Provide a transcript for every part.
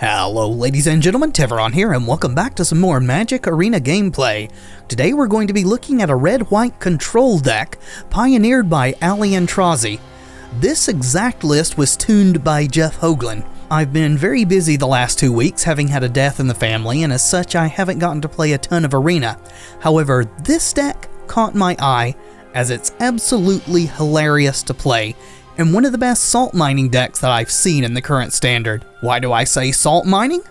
Hello ladies and gentlemen, Tevaron here, and welcome back to some more Magic Arena gameplay. Today we're going to be looking at a red-white control deck pioneered by Ali Antrazi. This exact list was tuned by Jeff Hoagland. I've been very busy the last 2 weeks, having had a death in the family, and as such I haven't gotten to play a ton of Arena. However, this deck caught my eye as it's absolutely hilarious to play, and one of the best salt mining decks that I've seen in the current standard. Why do I say salt mining?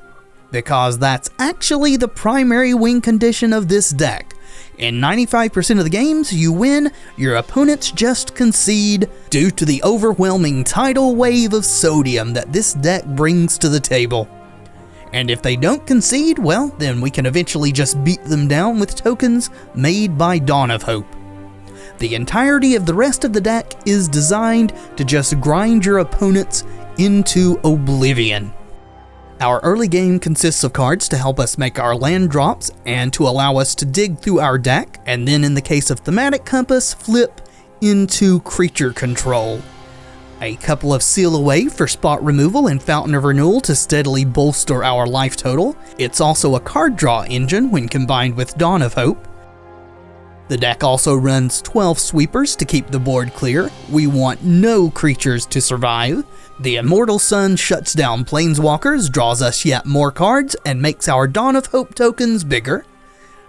Because that's actually the primary win condition of this deck. In 95% of the games you win, your opponents just concede due to the overwhelming tidal wave of sodium that this deck brings to the table. And if they don't concede, well, then we can eventually just beat them down with tokens made by Dawn of Hope. The entirety of the rest of the deck is designed to just grind your opponents into oblivion. Our early game consists of cards to help us make our land drops and to allow us to dig through our deck, and then in the case of Thematic Compass, flip into creature control. A couple of Seal Away for spot removal and Fountain of Renewal to steadily bolster our life total. It's also a card draw engine when combined with Dawn of Hope. The deck also runs 12 sweepers to keep the board clear. We want no creatures to survive. The Immortal Sun shuts down planeswalkers, draws us yet more cards, and makes our Dawn of Hope tokens bigger.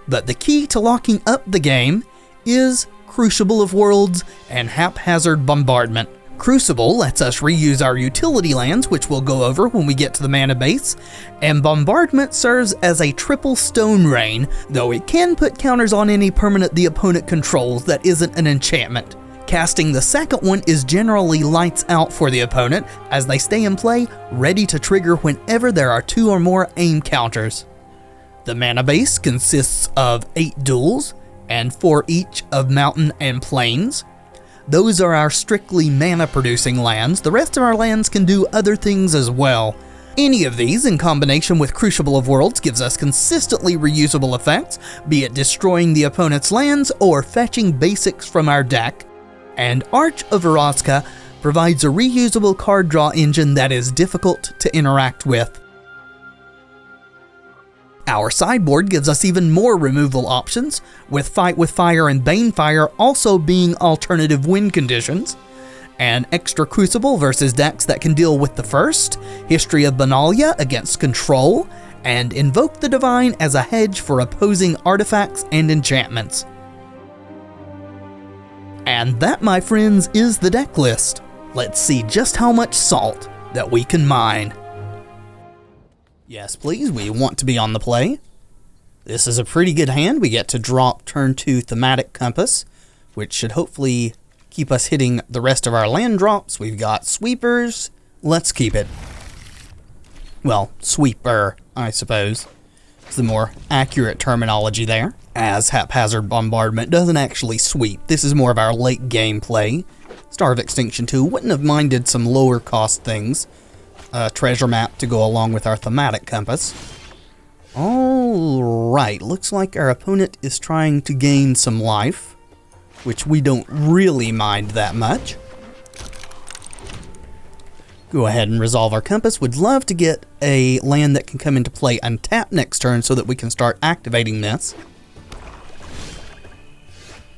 But the key to locking up the game is Crucible of Worlds and Haphazard Bombardment. Crucible lets us reuse our utility lands, which we'll go over when we get to the mana base, and Bombardment serves as a triple stone rain, though it can put counters on any permanent the opponent controls that isn't an enchantment. Casting the second one is generally lights out for the opponent, as they stay in play, ready to trigger whenever there are 2 or more aim counters. The mana base consists of 8 duels, and 4 each of mountain and plains. Those are our strictly mana-producing lands. The rest of our lands can do other things as well. Any of these, in combination with Crucible of Worlds, gives us consistently reusable effects, be it destroying the opponent's lands or fetching basics from our deck. And Arch of Orazca provides a reusable card draw engine that is difficult to interact with. Our sideboard gives us even more removal options, with Fight with Fire and Banefire also being alternative win conditions, and Extra Crucible versus decks that can deal with the first, History of Benalia against Control, and Invoke the Divine as a hedge for opposing artifacts and enchantments. And that, my friends, is the deck list. Let's see just how much salt that we can mine. Yes, please, we want to be on the play. This is a pretty good hand. We get to drop turn 2 Thematic Compass, which should hopefully keep us hitting the rest of our land drops. We've got sweepers. Let's keep it. Well, sweeper, I suppose, is the more accurate terminology there, as Haphazard Bombardment doesn't actually sweep. This is more of our late game play. Star of Extinction 2 wouldn't have minded some lower cost things. Treasure map to go along with our Thematic Compass. Alright, looks like our opponent is trying to gain some life, which we don't really mind that much. Go ahead and resolve our Compass. Would love to get a land that can come into play untapped next turn so that we can start activating this.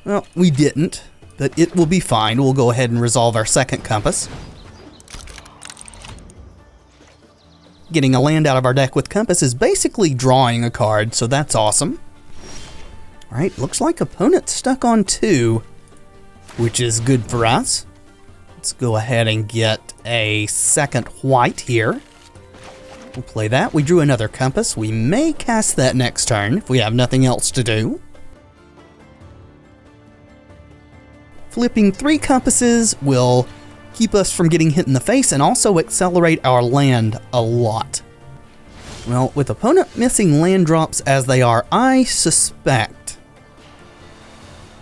Well, we didn't, but it will be fine. We'll go ahead and resolve our second Compass. Getting a land out of our deck with Compass is basically drawing a card, so that's awesome. Alright, looks like opponent's stuck on 2, which is good for us. Let's go ahead and get a second white here. We'll play that. We drew another Compass. We may cast that next turn if we have nothing else to do. Flipping 3 compasses will keep us from getting hit in the face and also accelerate our land a lot. Well, with opponent missing land drops as they are, I suspect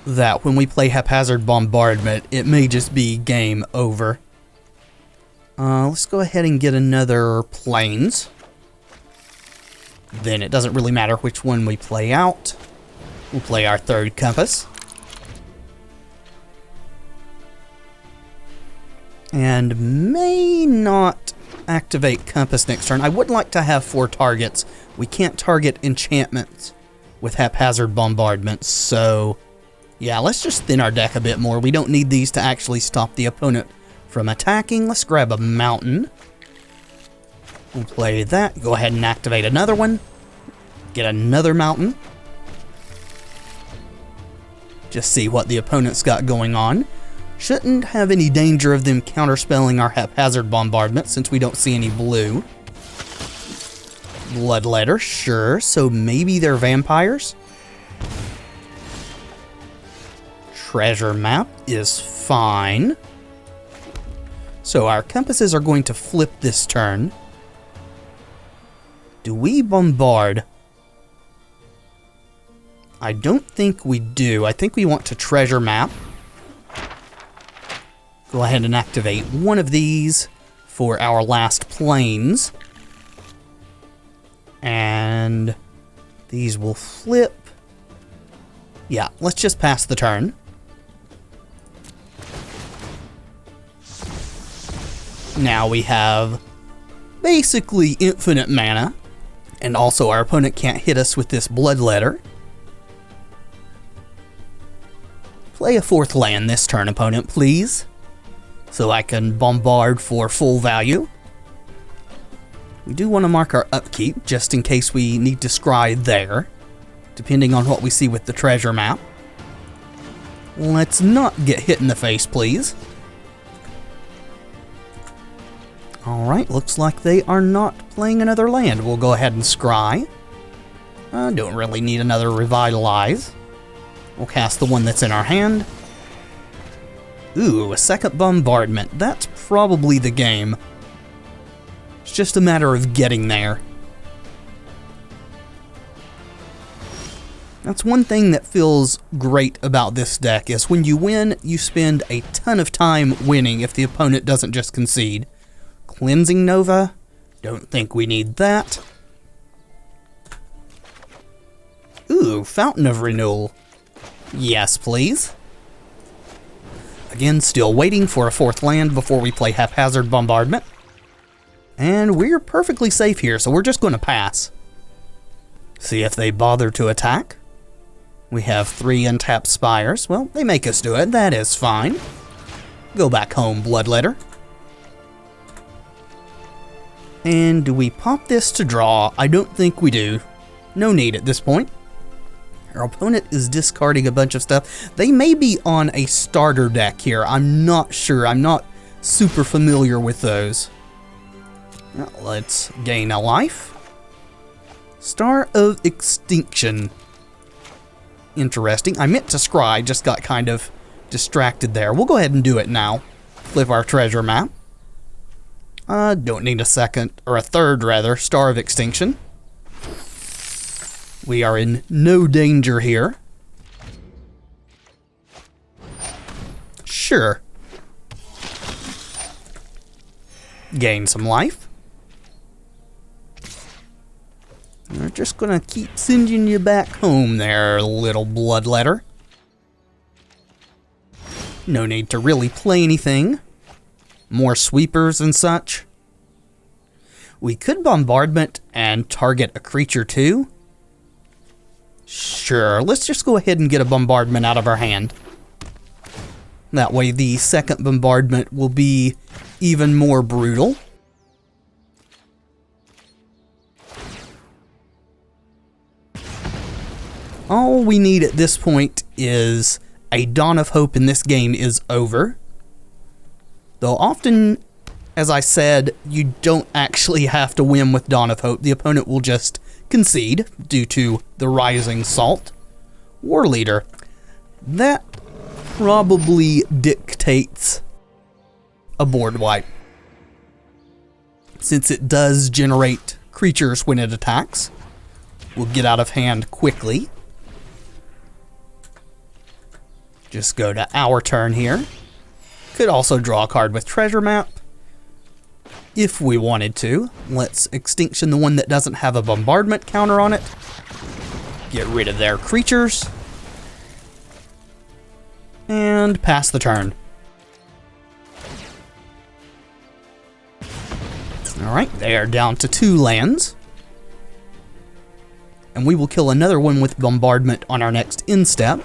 that when we play Haphazard Bombardment, it may just be game over. Let's go ahead and get another Plains. Then it doesn't really matter which one we play out. We'll play our third Compass. And may not activate Compass next turn. I would like to have 4 targets. We can't target enchantments with haphazard bombardment, so yeah, let's just thin our deck a bit more. We don't need these to actually stop the opponent from attacking. Let's grab a mountain. We'll play that. Go ahead and activate another one. Get another mountain. Just see what the opponent's got going on. Shouldn't have any danger of them counterspelling our haphazard bombardment since we don't see any blue. Bloodletter, sure. So maybe they're vampires? Treasure map is fine. So our compasses are going to flip this turn. Do we bombard? I don't think we do. I think we want to treasure map. Go ahead and activate one of these for our last planes. And these will flip. Yeah, let's just pass the turn. Now we have basically infinite mana. And also our opponent can't hit us with this bloodletter. Play a 4th land this turn, opponent, please. So I can bombard for full value. We do want to mark our upkeep, just in case we need to scry there, depending on what we see with the treasure map. Let's not get hit in the face, please. Alright, looks like they are not playing another land. We'll go ahead and scry. Don't really need another revitalize. We'll cast the one that's in our hand. Ooh, a second bombardment. That's probably the game. It's just a matter of getting there. That's one thing that feels great about this deck, is when you win, you spend a ton of time winning if the opponent doesn't just concede. Cleansing Nova? Don't think we need that. Ooh, Fountain of Renewal. Yes, please. Again, still waiting for a 4th land before we play haphazard bombardment. And we're perfectly safe here, so we're just going to pass. See if they bother to attack. We have 3 untapped spires. Well, they make us do it. That is fine. Go back home, Bloodletter. And do we pop this to draw? I don't think we do. No need at this point. Our opponent is discarding a bunch of stuff. They may be on a starter deck here. I'm not sure. I'm not super familiar with those. Now, let's gain a life. Star of Extinction. Interesting. I meant to scry, just got kind of distracted there. We'll go ahead and do it now. Flip our treasure map. Don't need a second, or a third rather, Star of Extinction. We are in no danger here. Sure. Gain some life. We're just gonna keep sending you back home there, little bloodletter. No need to really play anything. More sweepers and such. We could bombardment and target a creature too. Sure, let's just go ahead and get a bombardment out of our hand. That way the second bombardment will be even more brutal. All we need at this point is a Dawn of Hope, and this game is over. Though often, as I said, you don't actually have to win with Dawn of Hope. The opponent will just concede due to the Rising Salt. War Leader. That probably dictates a board wipe, since it does generate creatures when it attacks. We'll get out of hand quickly. Just go to our turn here. Could also draw a card with Treasure Map if we wanted to. Let's Extinction the one that doesn't have a bombardment counter on it. Get rid of their creatures. And pass the turn. Alright, they are down to 2 lands. And we will kill another one with bombardment on our next end step.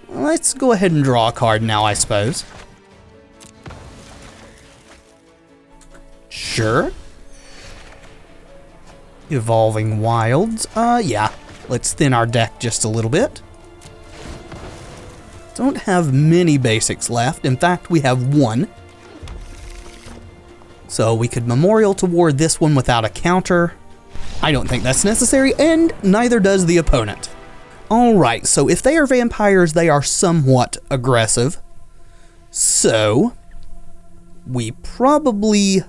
Let's go ahead and draw a card now, I suppose. Sure. Evolving Wilds. Yeah. Let's thin our deck just a little bit. Don't have many basics left. In fact, we have 1. So we could Memorial to War this one without a counter. I don't think that's necessary, and neither does the opponent. Alright, so if they are vampires, they are somewhat aggressive. So we probably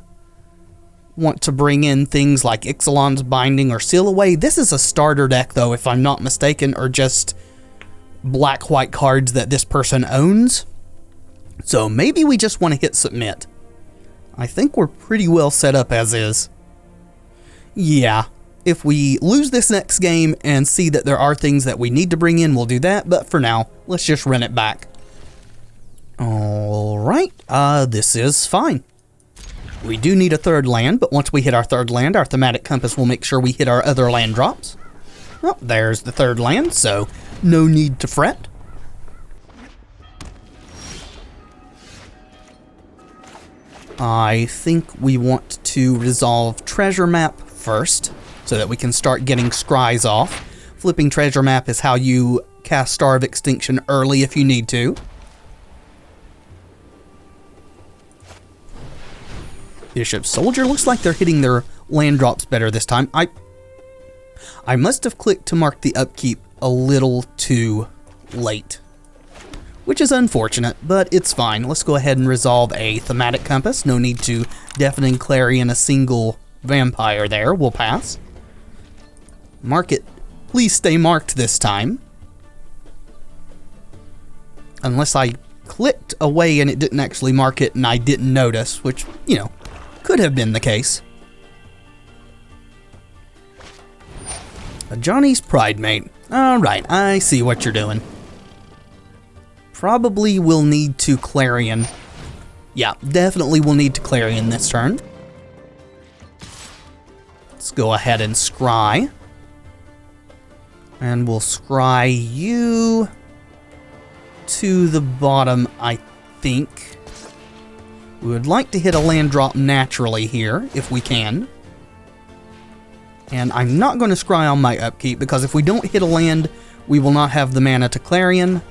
want to bring in things like Ixalan's Binding or Seal Away. This is a starter deck, though, if I'm not mistaken, or just black-white cards that this person owns. So maybe we just want to hit submit. I think we're pretty well set up as is. Yeah, if we lose this next game and see that there are things that we need to bring in, we'll do that, but for now, let's just run it back. Alright, this is fine. We do need a 3rd land, but once we hit our 3rd land, our thematic compass will make sure we hit our other land drops. Well, there's the 3rd land, so no need to fret. I think we want to resolve Treasure Map first, so that we can start getting scries off. Flipping Treasure Map is how you cast Star of Extinction early if you need to. Bishop Soldier looks like they're hitting their land drops better this time. I must have clicked to mark the upkeep a little too late, which is unfortunate, but it's fine. Let's go ahead and resolve a thematic compass. No need to Deafening Clarion a single vampire there. We'll pass. Mark it. Please stay marked this time. Unless I clicked away and it didn't actually mark it and I didn't notice, which, you know, could have been the case. A Johnny's Pridemate. Alright, I see what you're doing. Probably will need to Clarion. Yeah, definitely will need to Clarion this turn. Let's go ahead and scry. And we'll scry you to the bottom, I think. We would like to hit a land drop naturally here, if we can. And I'm not going to scry on my upkeep, because if we don't hit a land, we will not have the mana to Clarion.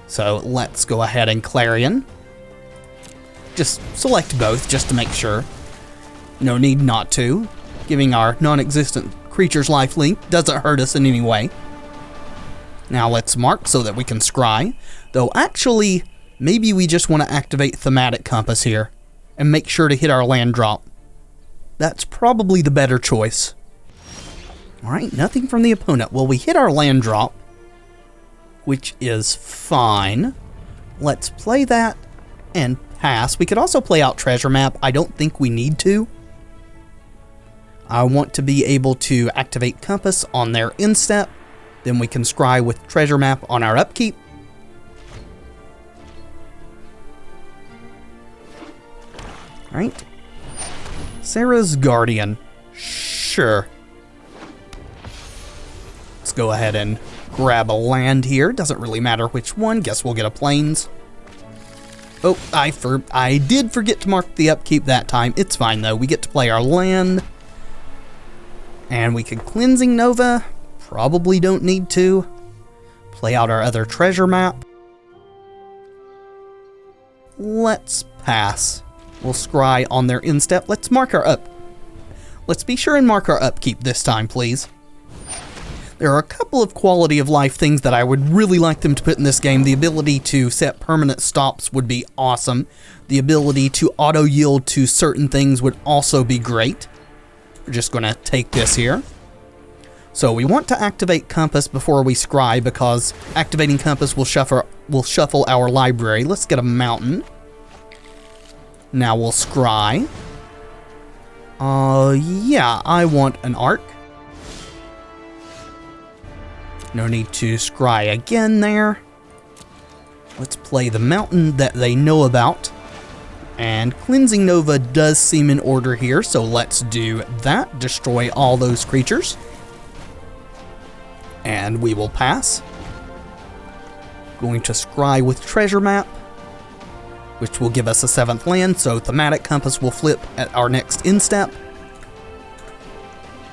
So let's go ahead and Clarion. Just select both, just to make sure. No need not to. Giving our non-existent creature's lifelink doesn't hurt us in any way. Now let's mark so that we can scry. Though actually, maybe we just want to activate Thematic Compass here and make sure to hit our land drop. That's probably the better choice. Alright, nothing from the opponent. Well, we hit our land drop, which is fine. Let's play that and pass. We could also play out Treasure Map. I don't think we need to. I want to be able to activate Compass on their instep. Then we can scry with Treasure Map on our upkeep. Alright. Sarah's Guardian. Sure. Let's go ahead and grab a land here. Doesn't really matter which one. Guess we'll get a Plains. Oh, I did forget to mark the upkeep that time. It's fine though. We get to play our land. And we can Cleansing Nova. Probably don't need to. Play out our other Treasure Map. Let's pass. We'll scry on their instep. Let's mark our up. Let's be sure and mark our upkeep this time, please. There are a couple of quality of life things that I would really like them to put in this game. The ability to set permanent stops would be awesome. The ability to auto yield to certain things would also be great. We're just going to take this here. So we want to activate Compass before we scry, because activating Compass will shuffle our library. Let's get a Mountain. Now we'll scry. Yeah, I want an Arc. No need to scry again there. Let's play the Mountain that they know about. And Cleansing Nova does seem in order here, so let's do that. Destroy all those creatures. And we will pass. Going to scry with Treasure Map, which will give us a 7th land, so Thematic Compass will flip at our next instep.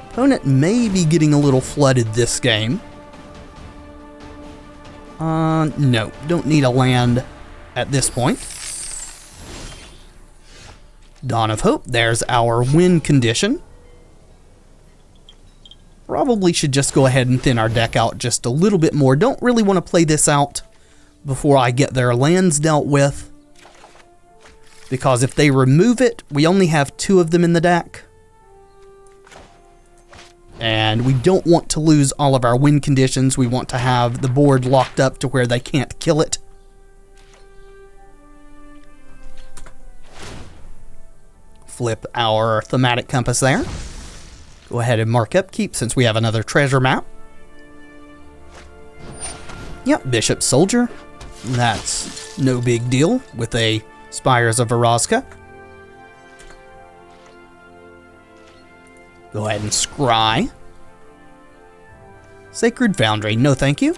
Opponent may be getting a little flooded this game. No, don't need a land at this point. Dawn of Hope, there's our win condition. Probably should just go ahead and thin our deck out just a little bit more. Don't really want to play this out before I get their lands dealt with, because if they remove it, we only have 2 of them in the deck. And we don't want to lose all of our win conditions. We want to have the board locked up to where they can't kill it. Flip our Thematic Compass there. Go ahead and mark Upkeep since we have another Treasure Map. Yep, Bishop Soldier. That's no big deal with a Spires of Erazka. Go ahead and scry. Sacred Foundry, no thank you.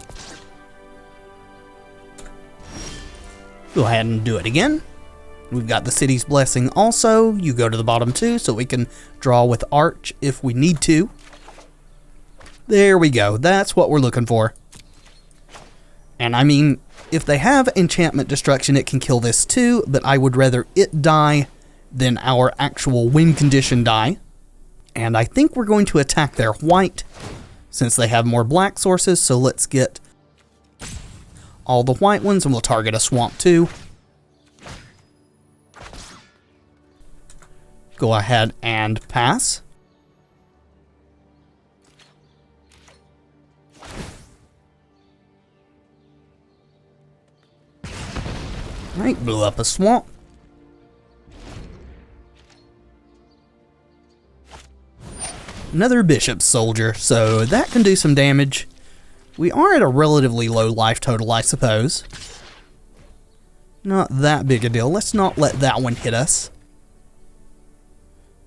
Go ahead and do it again. We've got the City's Blessing also. You go to the bottom 2 so we can draw with Arch if we need to. There we go. That's what we're looking for. And I mean, if they have Enchantment Destruction, it can kill this too, but I would rather it die than our actual win condition die. And I think we're going to attack their white since they have more black sources, so let's get all the white ones and we'll target a swamp too. Go ahead and pass. Right, blew up a swamp. Another Bishop Soldier, so that can do some damage. We are at a relatively low life total, I suppose. Not that big a deal. Let's not let that one hit us.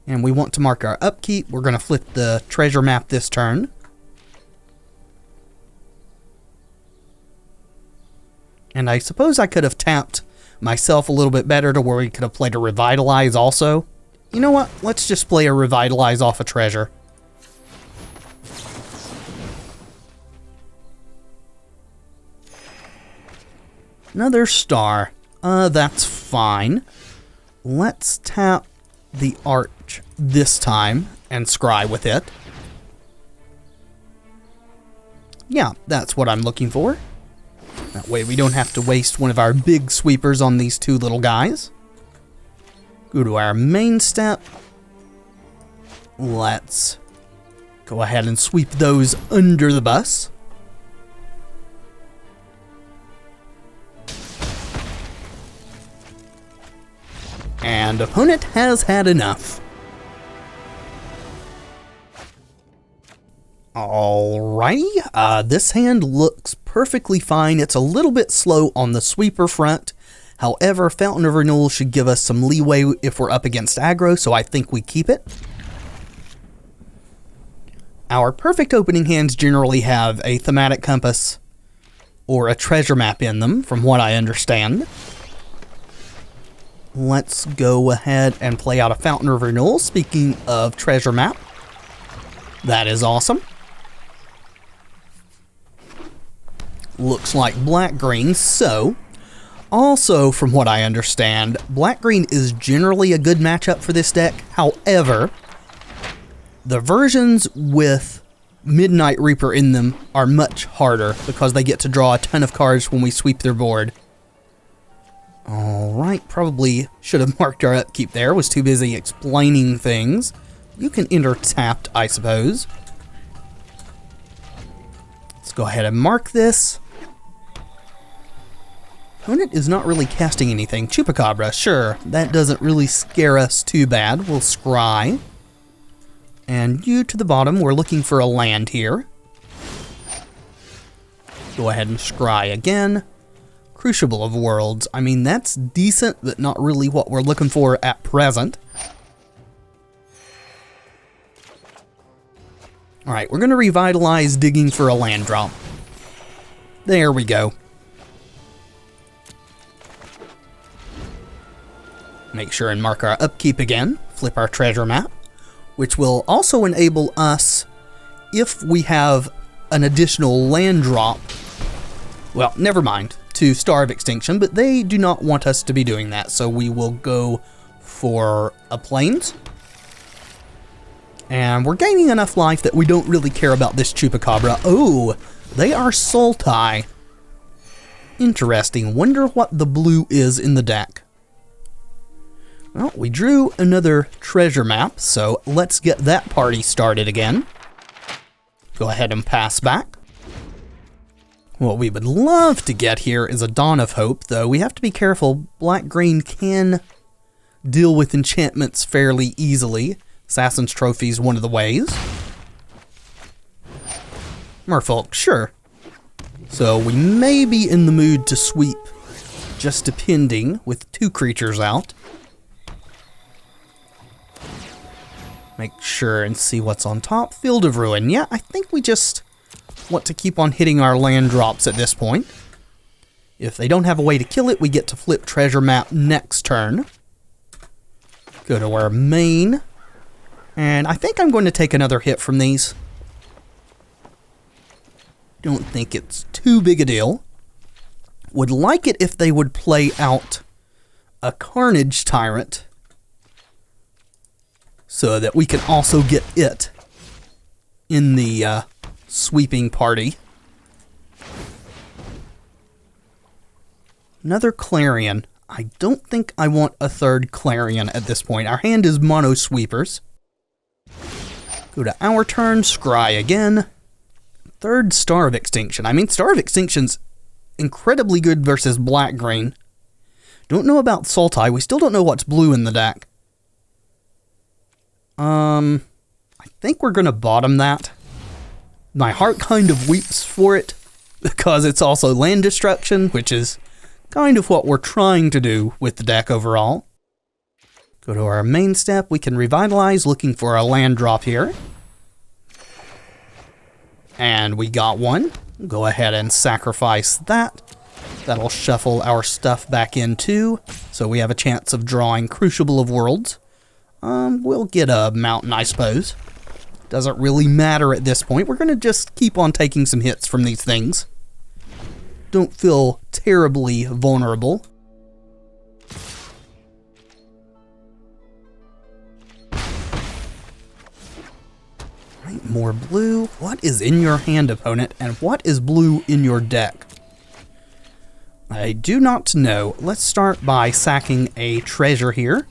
And we want to mark our upkeep. We're going to flip the Treasure Map this turn. And I suppose I could have tapped myself a little bit better to where we could have played a Revitalize also. You know what? Let's just play a Revitalize off a Treasure. Another star. That's fine. Let's tap the Arch this time and scry with it. Yeah, that's what I'm looking for. That way we don't have to waste one of our big sweepers on these 2 little guys. Go to our main step. Let's go ahead and sweep those under the bus. And opponent has had enough. Alrighty, this hand looks perfectly fine. It's a little bit slow on the sweeper front. However, Fountain of Renewal should give us some leeway if we're up against aggro, so I think we keep it. Our perfect opening hands generally have a Thematic Compass or a Treasure Map in them, from what I understand. Let's go ahead and play out a Fountain of Renewal. Speaking of Treasure Map, that is awesome. Looks like black-green, so also from what I understand, black-green is generally a good matchup for this deck. However, the versions with Midnight Reaper in them are much harder because they get to draw a ton of cards when we sweep their board. Alright, probably should have marked our upkeep there. Was too busy explaining things. You can enter tapped, I suppose. Let's go ahead and mark this. Opponent is not really casting anything. Chupacabra, sure. That doesn't really scare us too bad. We'll scry. And you to the bottom. We're looking for a land here. Go ahead and scry again. Crucible of Worlds. I mean, that's decent, but not really what we're looking for at present. Alright, we're going to revitalize digging for a land drop. There we go. Make sure and mark our upkeep again. Flip our treasure map, which will also enable us, if we have an additional land drop, well, never mind, to starve extinction, but they do not want us to be doing that, so we will go for a plains. And we're gaining enough life that we don't really care about this Chupacabra. Oh, they are Sultai. Interesting. Wonder what the blue is in the deck. Well, we drew another treasure map, so let's get that party started again. Go ahead and pass back. What we would love to get here is a Dawn of Hope, though we have to be careful. Black-green can deal with enchantments fairly easily. Assassin's Trophy is one of the ways. Merfolk, sure. So we may be in the mood to sweep, just depending, with 2 creatures out. Make sure and see what's on top. Field of Ruin. Yeah, I think we just want to keep on hitting our land drops at this point. If they don't have a way to kill it, we get to flip treasure map next turn. Go to our main. And I think I'm going to take another hit from these. Don't think it's too big a deal. Would like it if they would play out a Carnage Tyrant, so that we can also get it in the sweeping party. Another Clarion. I don't think I want a third Clarion at this point. Our hand is mono sweepers. Go to our turn, scry again. Third Star of Extinction. I mean, Star of Extinction's incredibly good versus black-green. Don't know about Sultai. We still don't know what's blue in the deck. I think we're gonna bottom that. My heart kind of weeps for it, because it's also land destruction, which is kind of what we're trying to do with the deck overall. Go to our main step. We can revitalize, looking for a land drop here. And we got one. Go ahead and sacrifice that. That'll shuffle our stuff back in too, so we have a chance of drawing Crucible of Worlds. We'll get a mountain, I suppose. Doesn't really matter at this point. We're going to just keep on taking some hits from these things. Don't feel terribly vulnerable. Right, more blue. What is in your hand, opponent, and what is blue in your deck? I do not know. Let's start by sacking a treasure here.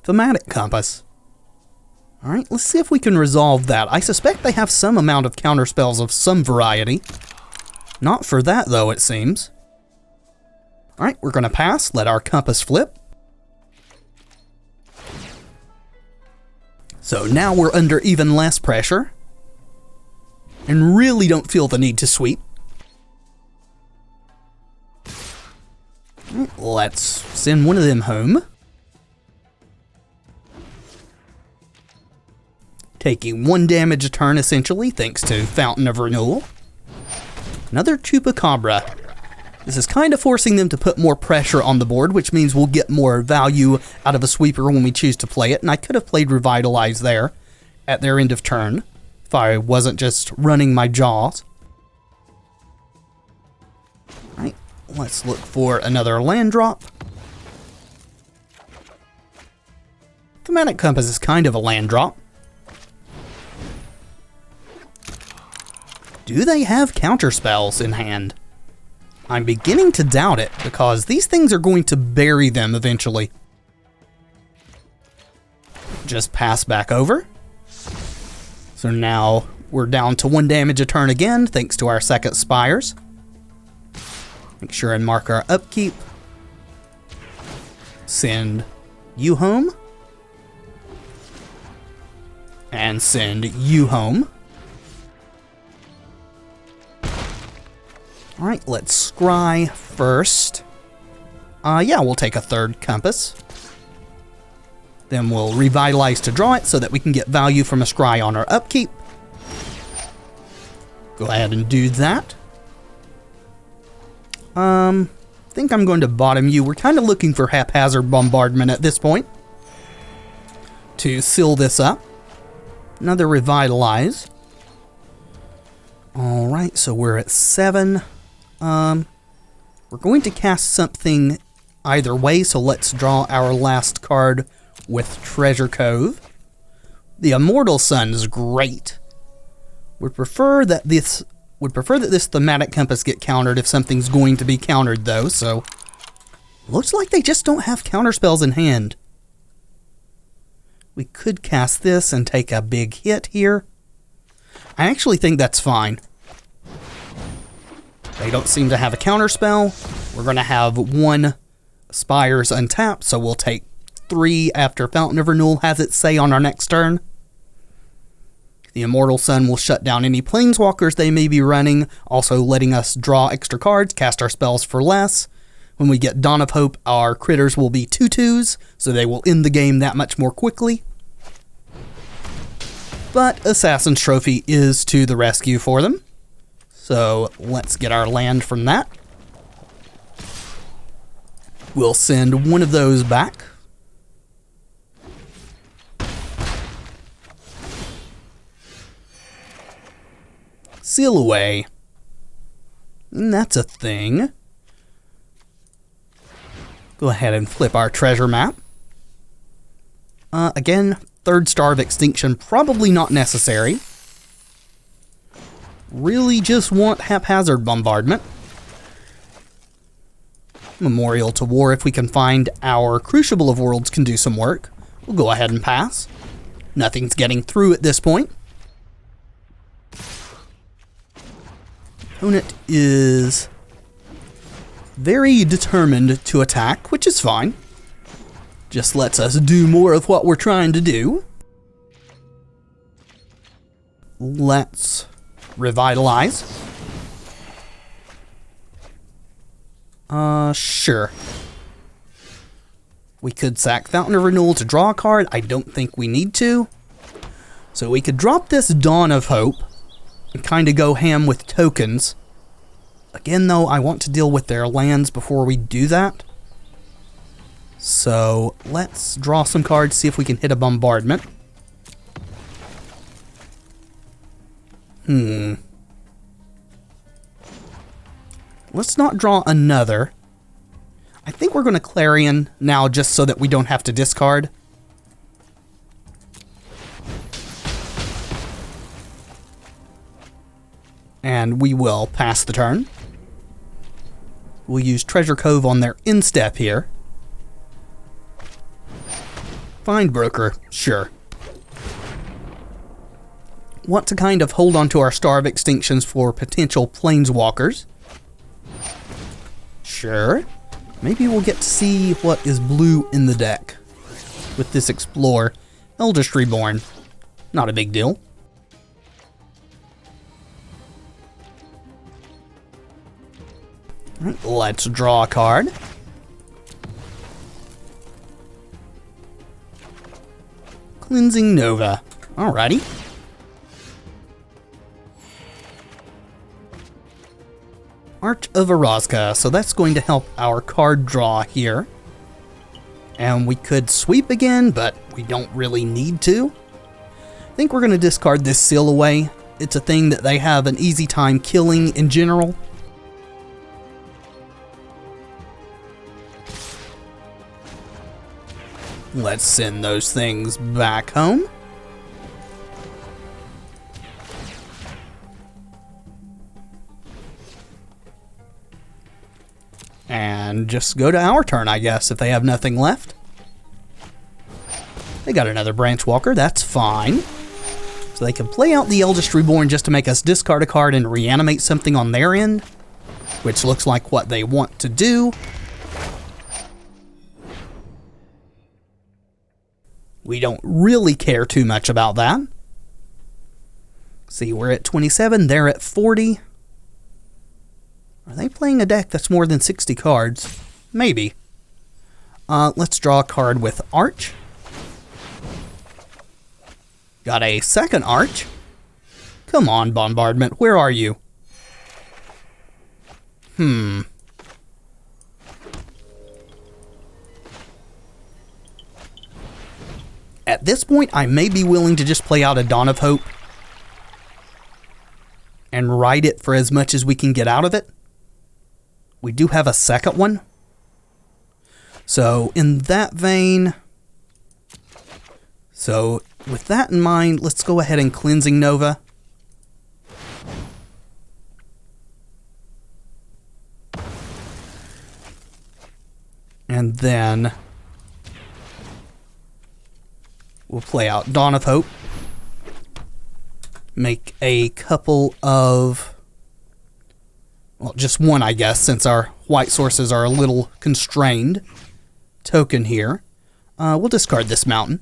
Thematic Compass. Alright, let's see if we can resolve that. I suspect they have some amount of counterspells of some variety. Not for that, though, it seems. Alright, we're going to pass. Let our compass flip. So now we're under even less pressure. And really don't feel the need to sweep. Let's send one of them home. Taking 1 damage a turn, essentially, thanks to Fountain of Renewal. Another Chupacabra. This is kind of forcing them to put more pressure on the board, which means we'll get more value out of a sweeper when we choose to play it. And I could have played Revitalize there at their end of turn, if I wasn't just running my jaws. Alright, let's look for another land drop. Thematic Compass is kind of a land drop. Do they have counterspells in hand? I'm beginning to doubt it, because these things are going to bury them eventually. Just pass back over. So now we're down to 1 damage a turn again, thanks to our second Spires. Make sure and mark our upkeep. Send you home. And send you home. Alright, let's scry first. Yeah, we'll take a third compass. Then we'll revitalize to draw it so that we can get value from a scry on our upkeep. Go ahead and do that. I think I'm going to bottom you. We're kind of looking for haphazard bombardment at this point to seal this up. Another revitalize. Alright, so we're at 7. We're going to cast something either way, so let's draw our last card with Treasure Cove. The Immortal Sun is great. Would prefer that this thematic compass get countered if something's going to be countered, though, so looks like they just don't have counterspells in hand. We could cast this and take a big hit here. I actually think that's fine. They don't seem to have a counterspell. We're going to have 1 Spires untapped, so we'll take 3 after Fountain of Renewal has its say on our next turn. The Immortal Sun will shut down any planeswalkers they may be running, also letting us draw extra cards, cast our spells for less. When we get Dawn of Hope, our critters will be 2/2s, so they will end the game that much more quickly. But Assassin's Trophy is to the rescue for them. So let's get our land from that. We'll send 1 of those back. Seal away. And that's a thing. Go ahead and flip our treasure map. Again, 3rd Star of Extinction, probably not necessary. Really just want haphazard bombardment. Memorial to War, if we can find our Crucible of Worlds, can do some work. We'll go ahead and pass. Nothing's getting through at this point. Opponent is very determined to attack, which is fine. Just lets us do more of what we're trying to do. Let's revitalize. Sure. We could sack Fountain of Renewal to draw a card. I don't think we need to. So we could drop this Dawn of Hope and kind of go ham with tokens. Again, though, I want to deal with their lands before we do that. So let's draw some cards, see if we can hit a bombardment. Let's not draw another. I think we're going to Clarion now just so that we don't have to discard. And we will pass the turn. We'll use Treasure Cove on their instep here. Find Broker, sure. Want to kind of hold on to our Star of Extinctions for potential Planeswalkers. Sure. Maybe we'll get to see what is blue in the deck with this Explore. Eldest Reborn. Not a big deal. Alright, let's draw a card. Cleansing Nova. Alrighty. Arch of Erazka, so that's going to help our card draw here. And we could sweep again, but we don't really need to. I think we're going to discard this Seal Away. It's a thing that they have an easy time killing in general. Let's send those things back home. And just go to our turn, I guess, if they have nothing left. They got another Branch Walker, that's fine. So they can play out the Eldest Reborn just to make us discard a card and reanimate something on their end, which looks like what they want to do. We don't really care too much about that. See, we're at 27, they're at 40. Are they playing a deck that's more than 60 cards? Maybe. Let's draw a card with Arch. Got a second Arch. Come on, Bombardment, where are you? At this point, I may be willing to just play out a Dawn of Hope and ride it for as much as we can get out of it. We do have a second one. So, in that vein... So, with that in mind, let's go ahead and Cleansing Nova. And then... we'll play out Dawn of Hope. Make a couple of... well, just one, I guess, since our white sources are a little constrained. Token here. We'll discard this mountain.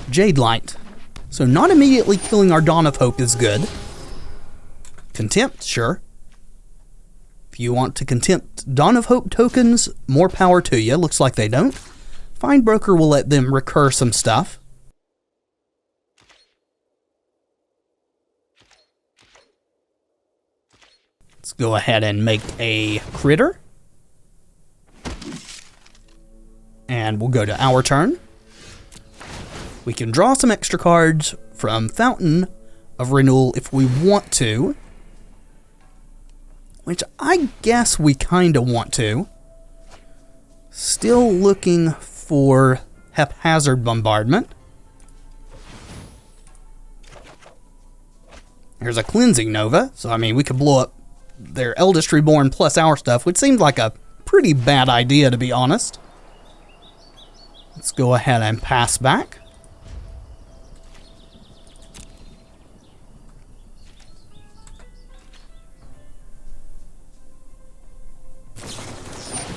Jade Light. So not immediately killing our Dawn of Hope is good. Contempt, sure. If you want to contempt Dawn of Hope tokens, more power to you. Looks like they don't. Find Broker will let them recur some stuff. Let's go ahead and make a Critter. And we'll go to our turn. We can draw some extra cards from Fountain of Renewal if we want to. Which I guess we kind of want to. Still looking for Haphazard Bombardment. Here's a Cleansing Nova. So, I mean, we could blow up their Eldest Reborn plus our stuff, which seems like a pretty bad idea, to be honest. Let's go ahead and pass back.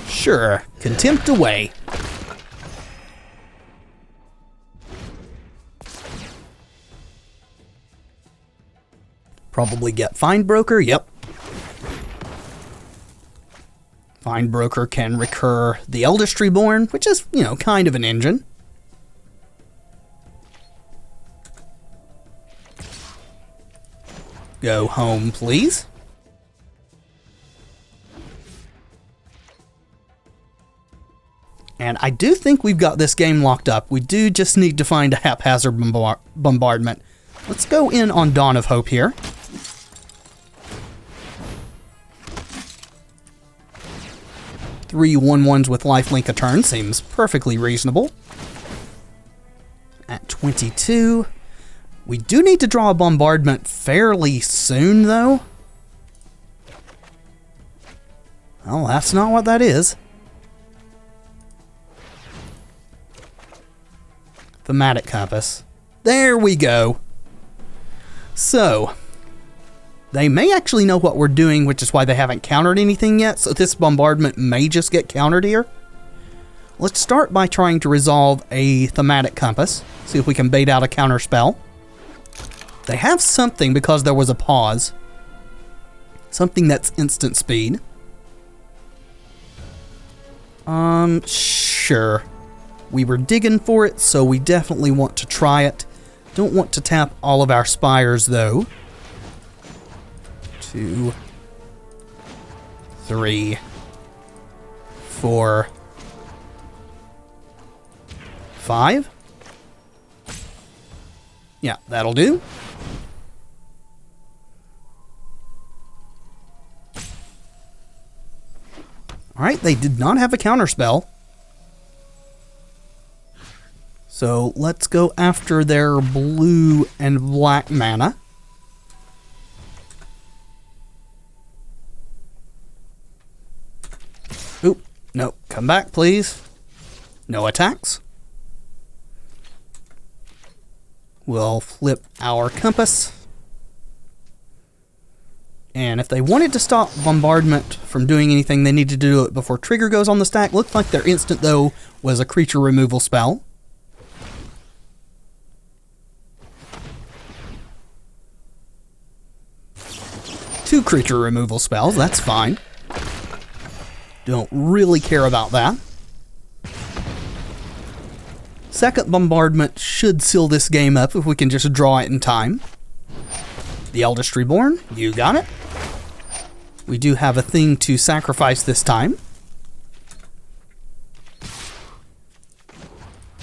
Sure, contempt away. Probably get Find Broker, yep. Find Broker can recur the Eldest Reborn, which is, you know, kind of an engine. Go home, please. And I do think we've got this game locked up. We do just need to find a Haphazard Bombardment. Let's go in on Dawn of Hope here. Three 1/1s with lifelink a turn seems perfectly reasonable. At 22. We do need to draw a Bombardment fairly soon, though. Well, that's not what that is. Thematic Compass. There we go. So, they may actually know what we're doing, which is why they haven't countered anything yet, so this Bombardment may just get countered here. Let's start by trying to resolve a Thematic Compass. See if we can bait out a counter spell. They have something because there was a pause. Something that's instant speed. Sure. We were digging for it, so we definitely want to try it. Don't want to tap all of our spires, though. 2, 3, 4, 5. Yeah, that'll do. Alright, they did not have a counterspell. So let's go after their blue and black mana. Oop, no, come back please. No attacks. We'll flip our compass. And if they wanted to stop Bombardment from doing anything, they need to do it before trigger goes on the stack. Looks like their instant, though, was a creature removal spell. 2 creature removal spells, that's fine. Don't really care about that. Second bombardment should seal this game up if we can just draw it in time. The Eldest Reborn, you got it. We do have a thing to sacrifice this time.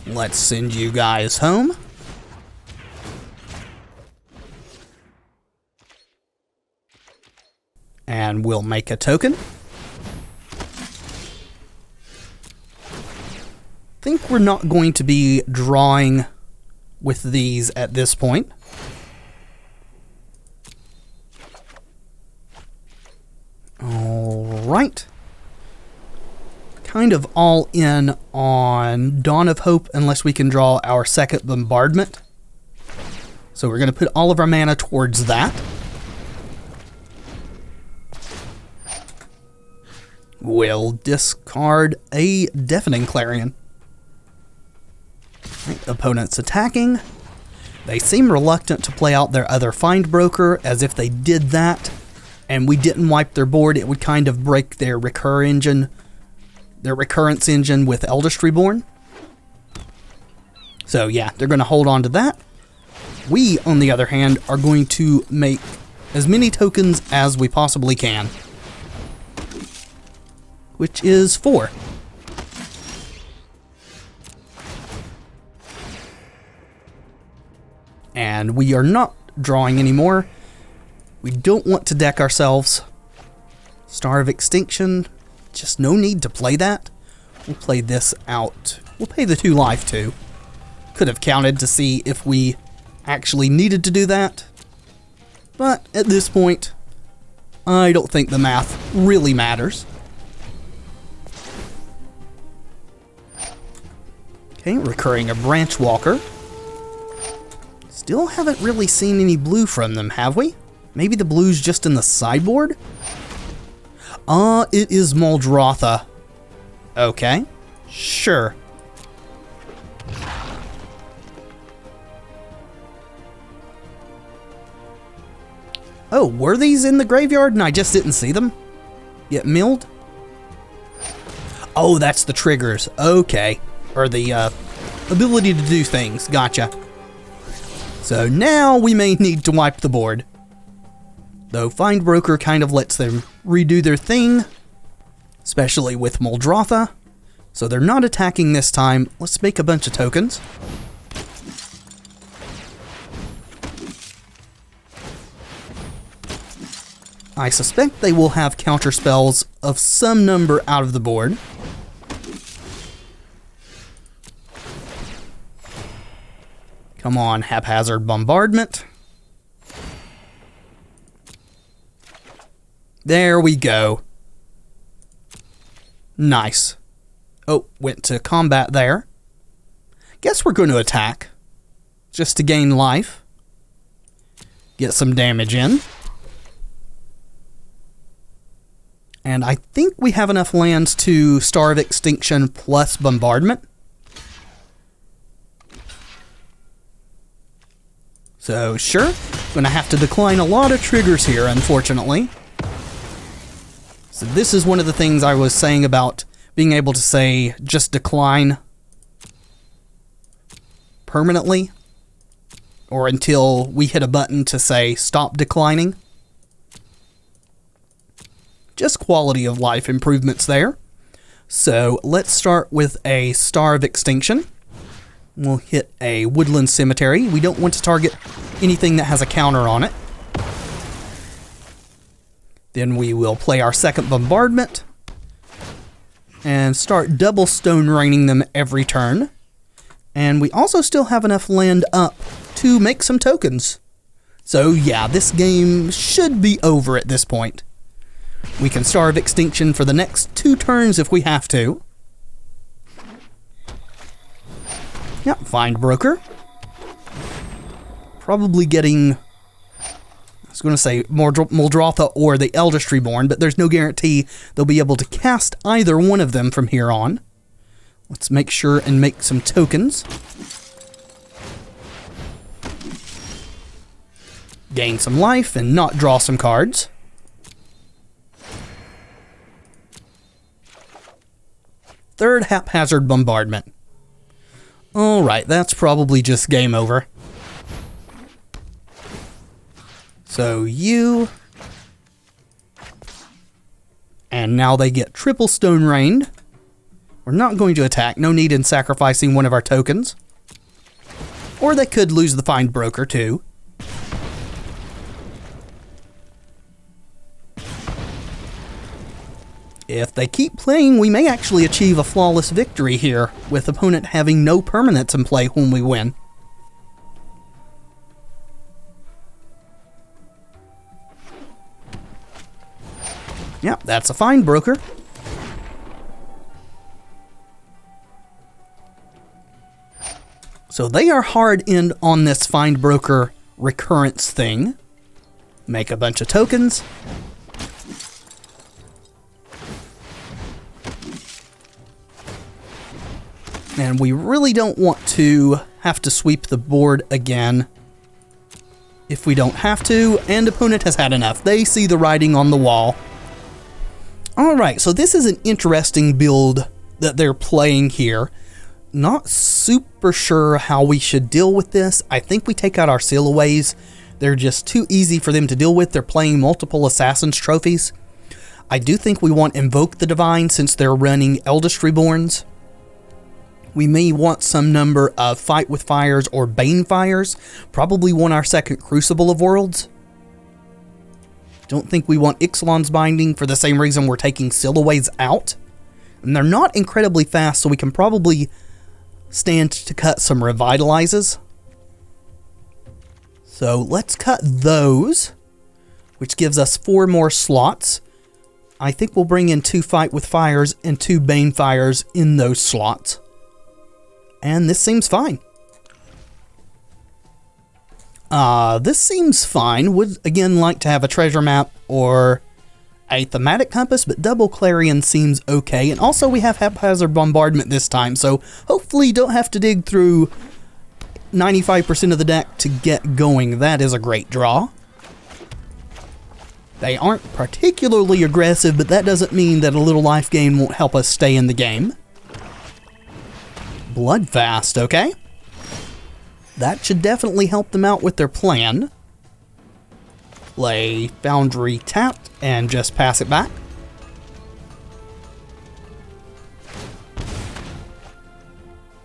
Let's send you guys home. And we'll make a token. I think we're not going to be drawing with these at this point. Alright. Kind of all in on Dawn of Hope unless we can draw our second bombardment. So we're going to put all of our mana towards that. We'll discard a Deafening Clarion. Right, opponent's attacking. They seem reluctant to play out their other Find Broker, as if they did that and we didn't wipe their board, it would kind of break their recurrence engine with Eldest Reborn. So yeah, they're going to hold on to that. We, on the other hand, are going to make as many tokens as we possibly can, which is 4. And we are not drawing anymore. We don't want to deck ourselves. Star of Extinction, just no need to play that. We'll play this out. We'll pay the 2 life too. Could have counted to see if we actually needed to do that. But at this point, I don't think the math really matters. Okay, recurring a Branch Walker. Still haven't really seen any blue from them, have we? Maybe the blue's just in the sideboard? It is Muldrotha. Okay, sure. Oh, were these in the graveyard and I just didn't see them? Get milled? Oh, that's the triggers. Okay. Or the ability to do things. Gotcha. So now we may need to wipe the board. Though Find Broker kind of lets them redo their thing, especially with Muldrotha. So they're not attacking this time. Let's make a bunch of tokens. I suspect they will have counter spells of some number out of the board. Come on, Haphazard Bombardment. There we go. Nice. Oh, went to combat there. Guess we're going to attack. Just to gain life. Get some damage in. And I think we have enough lands to Star of Extinction plus Bombardment. So, sure, gonna have to decline a lot of triggers here, unfortunately. So this is one of the things I was saying about being able to say, just decline permanently, or until we hit a button to say, stop declining. Just quality of life improvements there. So let's start with a Star of Extinction. We'll hit a Woodland Cemetery. We don't want to target anything that has a counter on it. Then we will play our second Bombardment and start double Stone Raining them every turn. And we also still have enough land up to make some tokens. So yeah, this game should be over at this point. We can Star of Extinction for the next 2 turns if we have to. Yep, Find Broker. Probably getting, I was going to say Muldrotha or the Eldest Reborn, but there's no guarantee they'll be able to cast either one of them from here on. Let's make sure and make some tokens. Gain some life and not draw some cards. Third haphazard bombardment. Alright, that's probably just game over. So you... And now they get triple stone rained. We're not going to attack. No need in sacrificing one of our tokens. Or they could lose the Find Broker too. If they keep playing, we may actually achieve a flawless victory here, with opponent having no permanents in play when we win. Yeah, that's a Find Broker. So they are hard in on this Find Broker recurrence thing. Make a bunch of tokens. And we really don't want to have to sweep the board again if we don't have to, and opponent has had enough. They see the writing on the wall. Alright, so this is an interesting build that they're playing here. Not super sure how we should deal with this. I think we take out our Sealaways. They're just too easy for them to deal with. They're playing multiple Assassin's trophies. I do think we want Invoke the Divine since they're running Eldest Reborns. We may want some number of Fight with Fires or Bane Fires. Probably want our second Crucible of Worlds. Don't think we want Ixalan's Binding for the same reason we're taking Sealaways out. And they're not incredibly fast, so we can probably stand to cut some Revitalizes. So let's cut those, which gives us 4 more slots. I think we'll bring in 2 Fight with Fires and 2 Bane Fires in those slots. And this seems fine. This seems fine. Would, again, like to have a treasure map or a thematic compass, but double clarion seems okay. And also we have haphazard bombardment this time, so hopefully you don't have to dig through 95% of the deck to get going. That is a great draw. They aren't particularly aggressive, but that doesn't mean that a little life gain won't help us stay in the game. Bloodfast, okay. That should definitely help them out with their plan. Play Foundry tapped and just pass it back.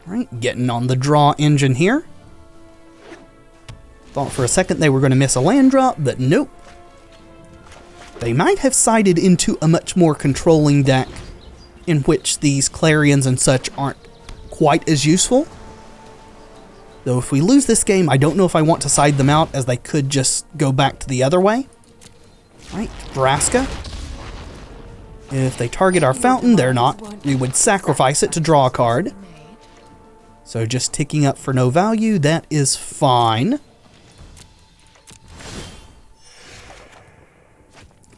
Alright, getting on the draw engine here. Thought for a second they were going to miss a land drop, but nope. They might have sided into a much more controlling deck in which these clarions and such aren't quite as useful. Though if we lose this game, I don't know if I want to side them out, as they could just go back to the other way. Right, Vraska. If they target our fountain, they're not. We would sacrifice it to draw a card. So just ticking up for no value, that is fine.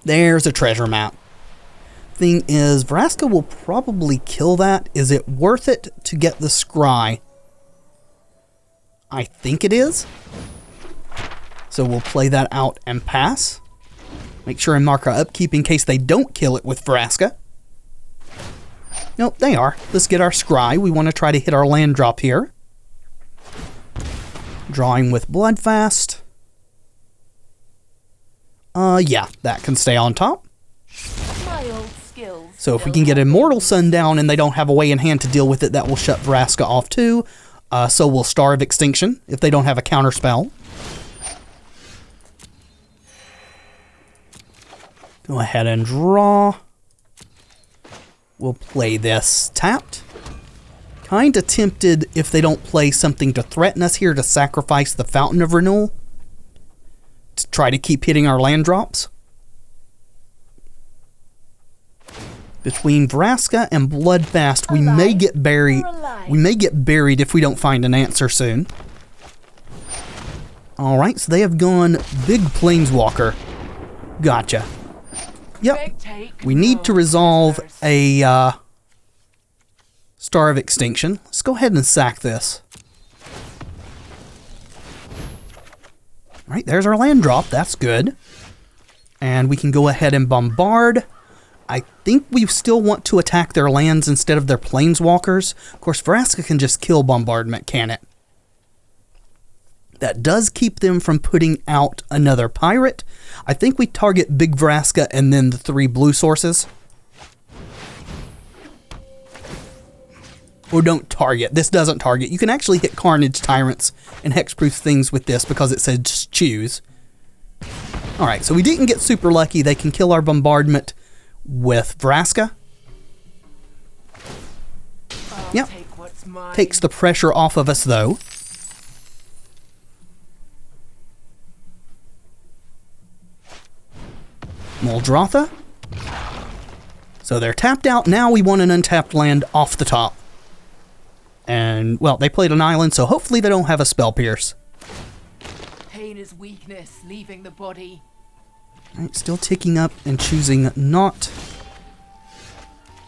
There's a treasure map. Thing is, Vraska will probably kill that. Is it worth it to get the Scry? I think it is. So we'll play that out and pass. Make sure and mark our upkeep in case they don't kill it with Vraska. Nope, they are. Let's get our Scry. We want to try to hit our land drop here. Drawing with Bloodfast. Yeah, that can stay on top. So if we can get Immortal Sundown and they don't have a way in hand to deal with it, that will shut Vraska off too. So we'll Starve Extinction if they don't have a counter spell. Go ahead and draw. We'll play this tapped. Kinda tempted if they don't play something to threaten us here to sacrifice the Fountain of Renewal to try to keep hitting our land drops. Between Vraska and Bloodfast, we may get buried. We may get buried if we don't find an answer soon. Alright, so they have gone Big Planeswalker. Gotcha. Yep. We need to resolve a Starve Extinction. Let's go ahead and sack this. Alright, there's our land drop. That's good. And we can go ahead and bombard. I think we still want to attack their lands instead of their planeswalkers. Of course, Vraska can just kill bombardment, can it? That does keep them from putting out another pirate. I think we target Big Vraska and then the 3 blue sources. Or don't target. This doesn't target. You can actually hit Carnage Tyrants and hexproof things with this because it says choose. Alright, so we didn't get super lucky. They can kill our bombardment with Vraska. Yep. Takes the pressure off of us though. Muldrotha. So they're tapped out. Now we want an untapped land off the top. And, well, they played an island, so hopefully they don't have a Spell Pierce. Pain is weakness, leaving the body. Alright, still ticking up and choosing not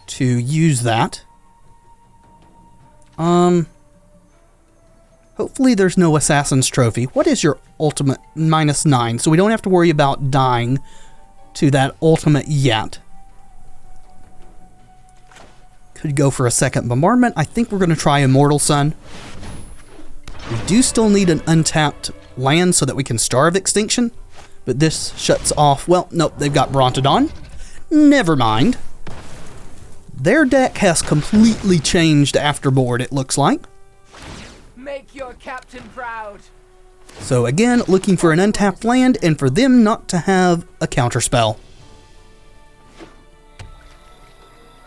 to use that. Hopefully there's no Assassin's Trophy. What is your ultimate? -9, so we don't have to worry about dying to that ultimate yet. Could go for a second bombardment. I think we're going to try Immortal Sun. We do still need an untapped land so that we can Starve Extinction, but this shuts off. Well, nope, they've got Brontodon. Never mind. Their deck has completely changed after board, it looks like. Make your captain proud. So again, looking for an untapped land and for them not to have a counterspell.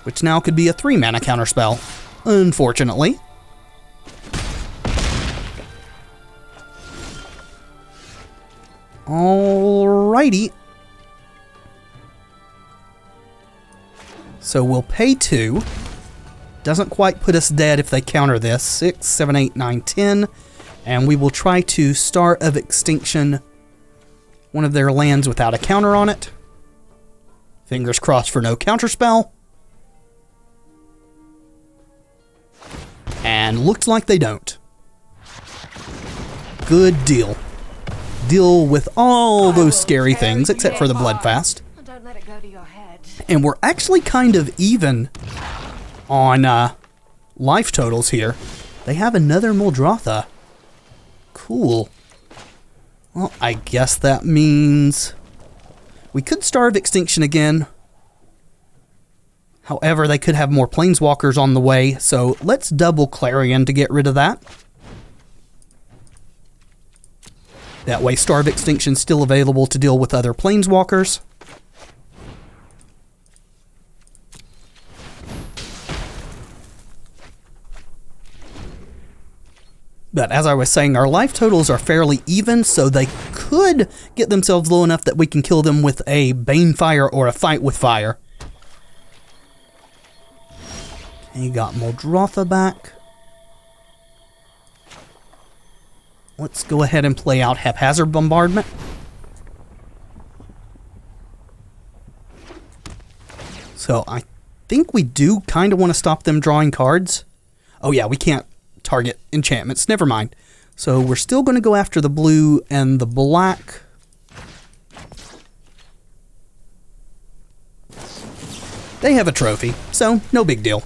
Which now could be a 3-mana counterspell, unfortunately. Alrighty. So we'll pay 2. Doesn't quite put us dead if they counter this. 6, 7, 8, 9, 10. And we will try to Star of Extinction one of their lands without a counter on it. Fingers crossed for no counterspell. And looks like they don't. Good deal. Deal with all those scary things, except for the Bloodfast. Don't let it go to your head. And we're actually kind of even on life totals here. They have another Muldrotha. Cool. Well, I guess that means we could Starve Extinction again. However, they could have more Planeswalkers on the way, so let's double Clarion to get rid of that. That way, Starve Extinction's still available to deal with other Planeswalkers. But as I was saying, our life totals are fairly even, so they could get themselves low enough that we can kill them with a Banefire or a Fight with Fire. You got Muldrotha back. Let's go ahead and play out Haphazard Bombardment. So I think we do kind of want to stop them drawing cards. Oh yeah, we can't target enchantments. Never mind. So we're still going to go after the blue and the black. They have a trophy, so no big deal.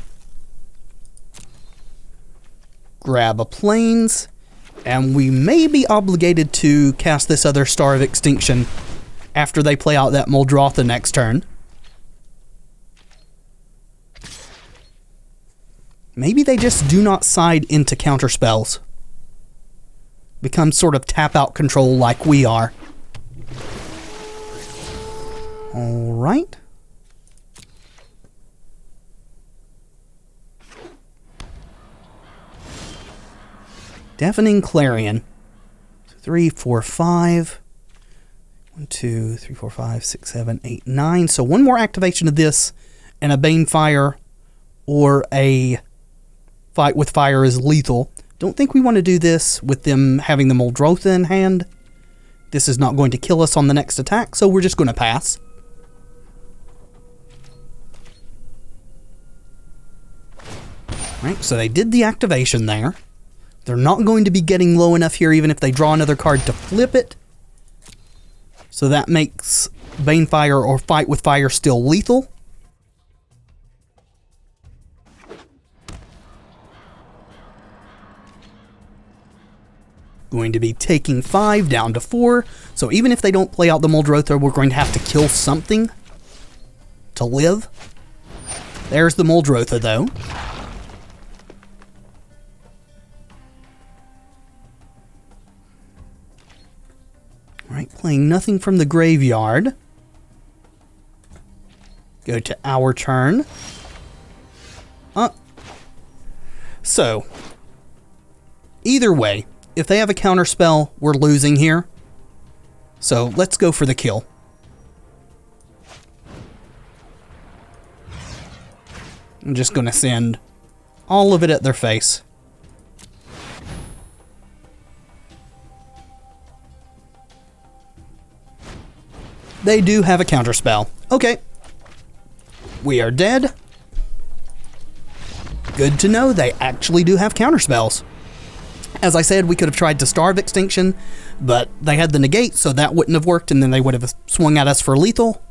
Grab a plains, and we may be obligated to cast this other Star of Extinction after they play out that Muldrotha next turn. Maybe they just do not side into counterspells. Become sort of tap-out control like we are. Alright. Deafening Clarion. 3, 4, 5. 1, 2, 3, 4, 5, 6, 7, 8, 9. So one more activation of this, and a Banefire or a Fight with Fire is lethal. Don't think we want to do this with them having the Muldrotha in hand. This is not going to kill us on the next attack, so we're just going to pass. Right, so they did the activation there. They're not going to be getting low enough here even if they draw another card to flip it. So that makes Banefire or Fight with Fire still lethal. Going to be taking 5 down to 4. So even if they don't play out the Muldrotha, we're going to have to kill something to live. There's the Muldrotha, though. Alright, playing nothing from the graveyard. Go to our turn. So, either way, if they have a counter spell, we're losing here. So, let's go for the kill. I'm just going to send all of it at their face. They do have a counter spell. Okay. We are dead. Good to know they actually do have counter spells. As I said, we could have tried to starve Extinction, but they had the negate, so that wouldn't have worked, and then they would have swung at us for lethal.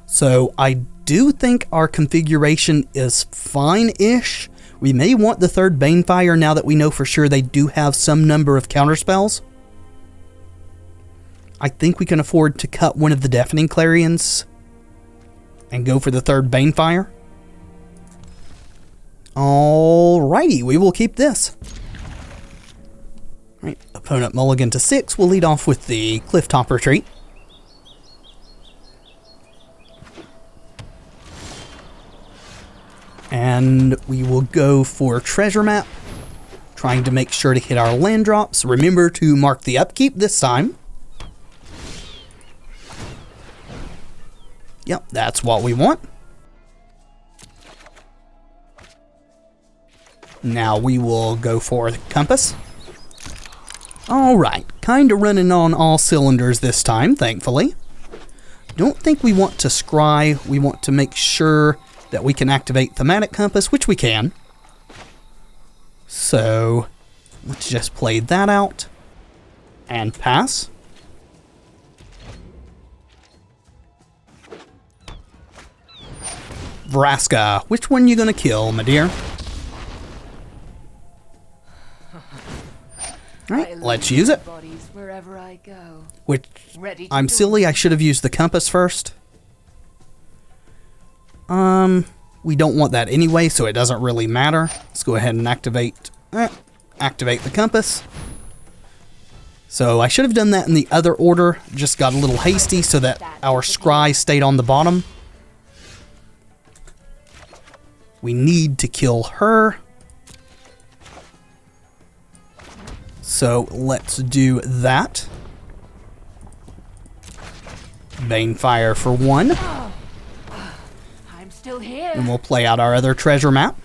So I do think our configuration is fine-ish. We may want the third Banefire now that we know for sure they do have some number of counter spells. I think we can afford to cut one of the Deafening Clarions and go for the third Banefire. Alrighty, we will keep this. Right, opponent mulligan to 6. We'll lead off with the Clifftop Retreat. And we will go for Treasure Map, trying to make sure to hit our land drops. Remember to mark the upkeep this time. Yep, that's what we want. Now we will go for the Compass. Alright, kinda running on all cylinders this time, thankfully. Don't think we want to scry. We want to make sure that we can activate Thematic Compass, which we can. So, let's just play that out and pass. Vraska, which one you gonna kill, my dear? Alright, let's use it. Wherever I go. Which, I'm silly, I should have used the compass first. We don't want that anyway, so it doesn't really matter. Let's go ahead and activate the compass. So I should have done that in the other order, just got a little hasty so that our scry stayed on the bottom. We need to kill her. So let's do that. Banefire for 1. I'm still here. And we'll play out our other treasure map.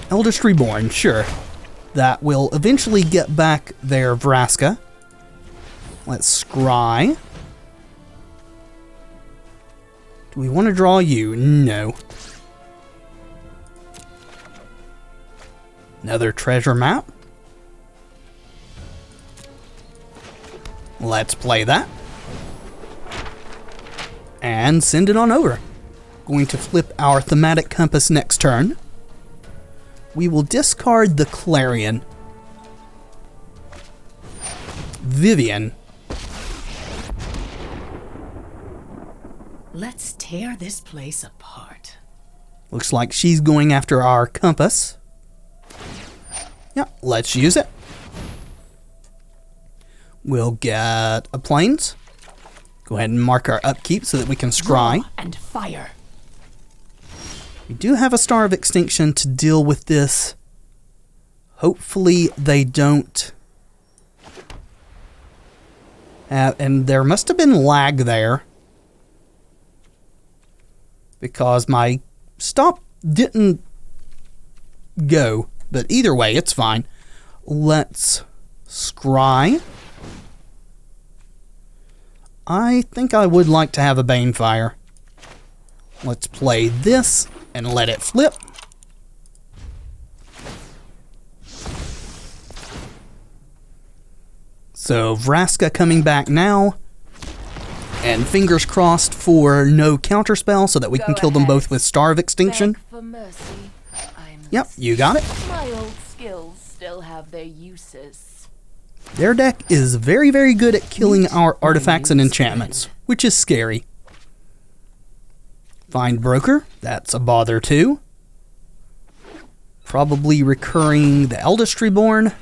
Eldest Reborn, sure. That will eventually get back their Vraska. Let's scry. Do we want to draw you? No. Another treasure map. Let's play that. And send it on over. Going to flip our Thematic Compass next turn. We will discard the Clarion. Vivian. Let's tear this place apart. Looks like she's going after our compass. Yep, let's use it. We'll get a plains. Go ahead and mark our upkeep so that we can scry. Draw and fire. We do have a Star of Extinction to deal with this. Hopefully they don't. And there must have been lag there, because my stop didn't go. But either way, it's fine. Let's scry. I think I would like to have a Banefire. Let's play this and let it flip. So Vraska coming back now. And fingers crossed for no counterspell so that we can kill them both with Star of Extinction. Beg for mercy. I'm Yep, you got it. My old skills still have their uses. Their deck is very, very good at killing our artifacts and enchantments, which is scary. Find Broker, that's a bother too. Probably recurring the Eldest Reborn.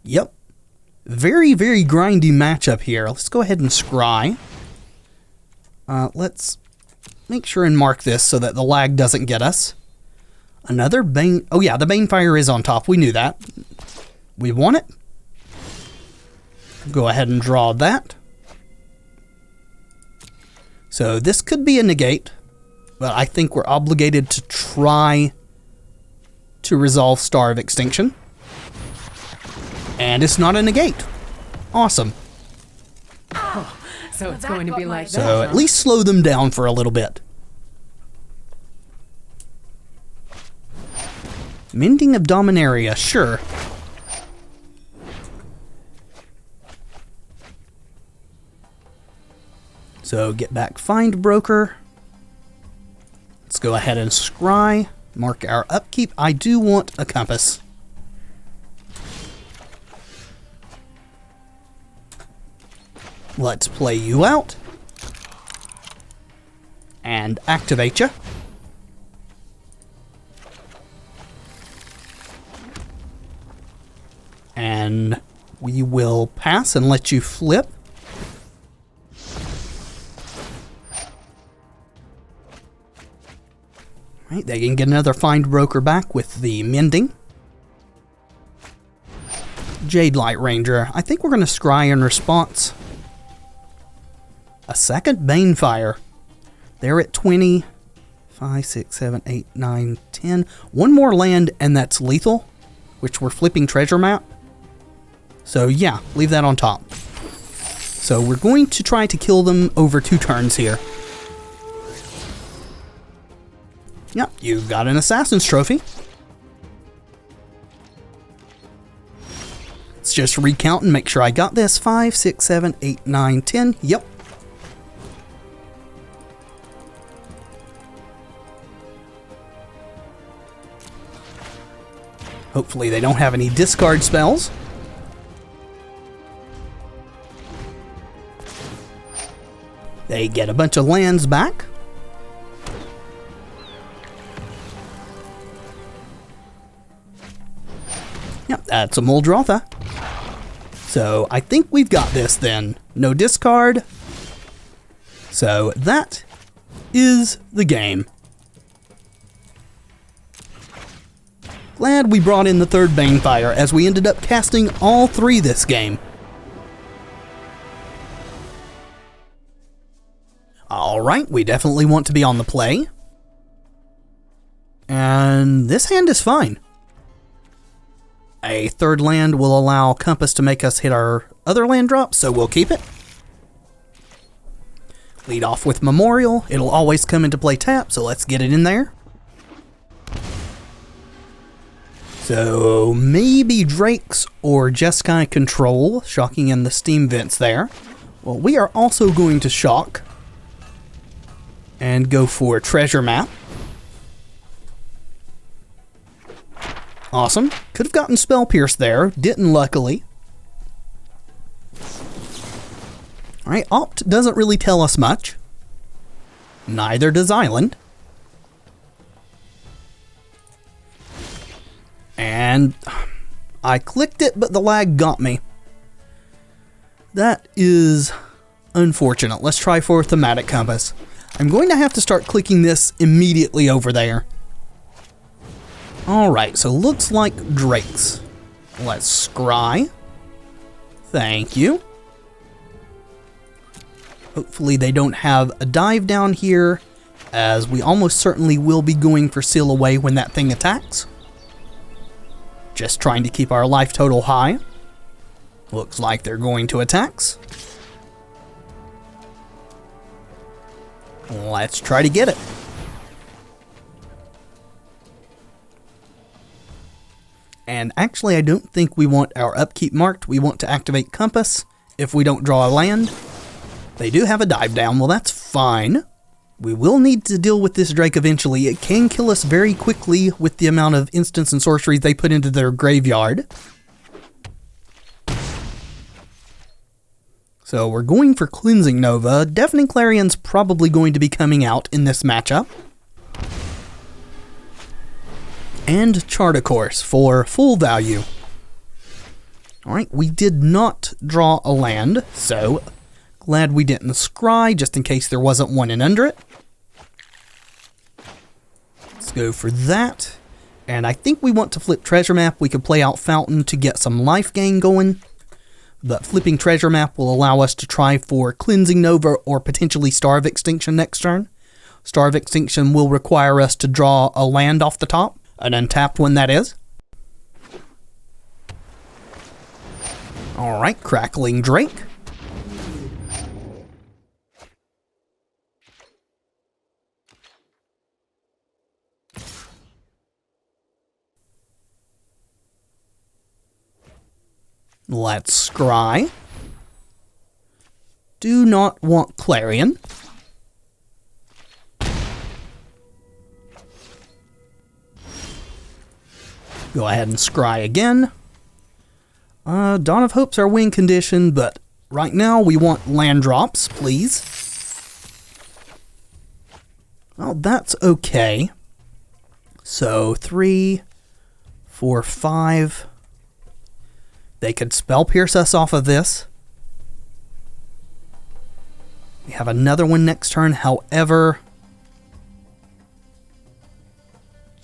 Yep. Very, very grindy matchup here. Let's go ahead and scry. Let's make sure and mark this so that the lag doesn't get us. Another Bane. Oh yeah, the Banefire is on top. We knew that. We want it. Go ahead and draw that. So this could be a negate, but I think we're obligated to try to resolve Star of Extinction. And it's not a negate. Awesome. Oh, so it's going to be like that. So at least slow them down for a little bit. Mending of Dominaria, sure. So get back Find Broker. Let's go ahead and scry. Mark our upkeep. I do want a compass. Let's play you out. And activate you. And we will pass and let you flip. Right, they can get another Find Broker back with the Mending. Jade Light Ranger. I think we're going to scry in response. A second Banefire. They're at 20. 5, 6, 7, 8, 9, 10. One more land and that's lethal, which we're flipping treasure map. So yeah, leave that on top. So we're going to try to kill them over 2 turns here. Yep, you've got an Assassin's Trophy. Let's just recount and make sure I got this. 5, 6, 7, 8, 9, 10. Yep. Hopefully they don't have any discard spells. They get a bunch of lands back. Yep, that's a Muldrotha. So I think we've got this then. No discard. So that is the game. Glad we brought in the third Banefire as we ended up casting all 3 this game. Alright, we definitely want to be on the play. And this hand is fine. A third land will allow Compass to make us hit our other land drop, so we'll keep it. Lead off with Memorial. It'll always come into play tap, so let's get it in there. So maybe Drake's or Jeskai Control, shocking in the steam vents there. Well, we are also going to shock and go for treasure map. Awesome. Could have gotten Spell Pierce there. Didn't, luckily. Alright, Opt doesn't really tell us much. Neither does Island. And I clicked it, but the lag got me. That is unfortunate. Let's try for Thematic Compass. I'm going to have to start clicking this immediately over there. Alright, so looks like Drake's. Let's scry. Thank you. Hopefully they don't have a dive down here, as we almost certainly will be going for Seal Away when that thing attacks. Just trying to keep our life total high. Looks like they're going to attacks. Let's try to get it. And actually, I don't think we want our upkeep marked. We want to activate Compass if we don't draw a land. They do have a dive down. Well, that's fine. We will need to deal with this Drake eventually. It can kill us very quickly with the amount of instants and sorceries they put into their graveyard. So we're going for Cleansing Nova. Deafening Clarion's probably going to be coming out in this matchup. And Chart a Course for full value. Alright, we did not draw a land, so glad we didn't scry, just in case there wasn't one in under it. Let's go for that. And I think we want to flip Treasure Map. We could play out Fountain to get some life gain going. But flipping Treasure Map will allow us to try for Cleansing Nova or potentially Star of Extinction next turn. Star of Extinction will require us to draw a land off the top. An untapped one, that is. Alright, Crackling Drake. Let's scry. Do not want Clarion. Go ahead and scry again. Dawn of Hope's our win condition, but right now we want land drops, please. Well, that's okay. So 3, 4, 5. They could Spell Pierce us off of this. We have another one next turn, however,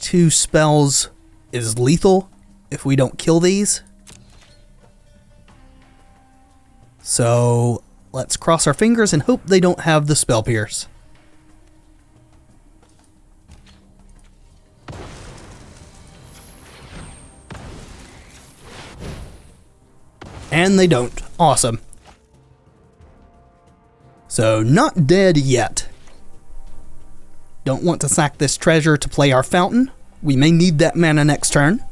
2 spells is lethal if we don't kill these. So let's cross our fingers and hope they don't have the Spell Pierce. And they don't. Awesome. So not dead yet. Don't want to sack this treasure to play our Fountain. We may need that mana next turn.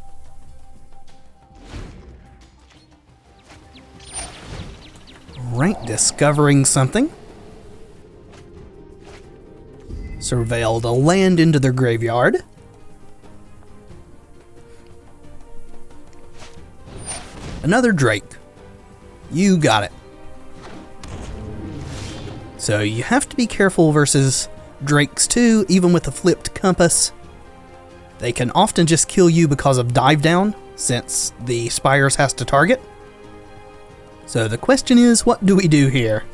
Alright, discovering something. Surveilled a land into their graveyard. Another Drake. You got it. So you have to be careful versus Drakes too, even with a flipped compass. They can often just kill you because of dive down, since the Spires has to target. So the question is, what do we do here?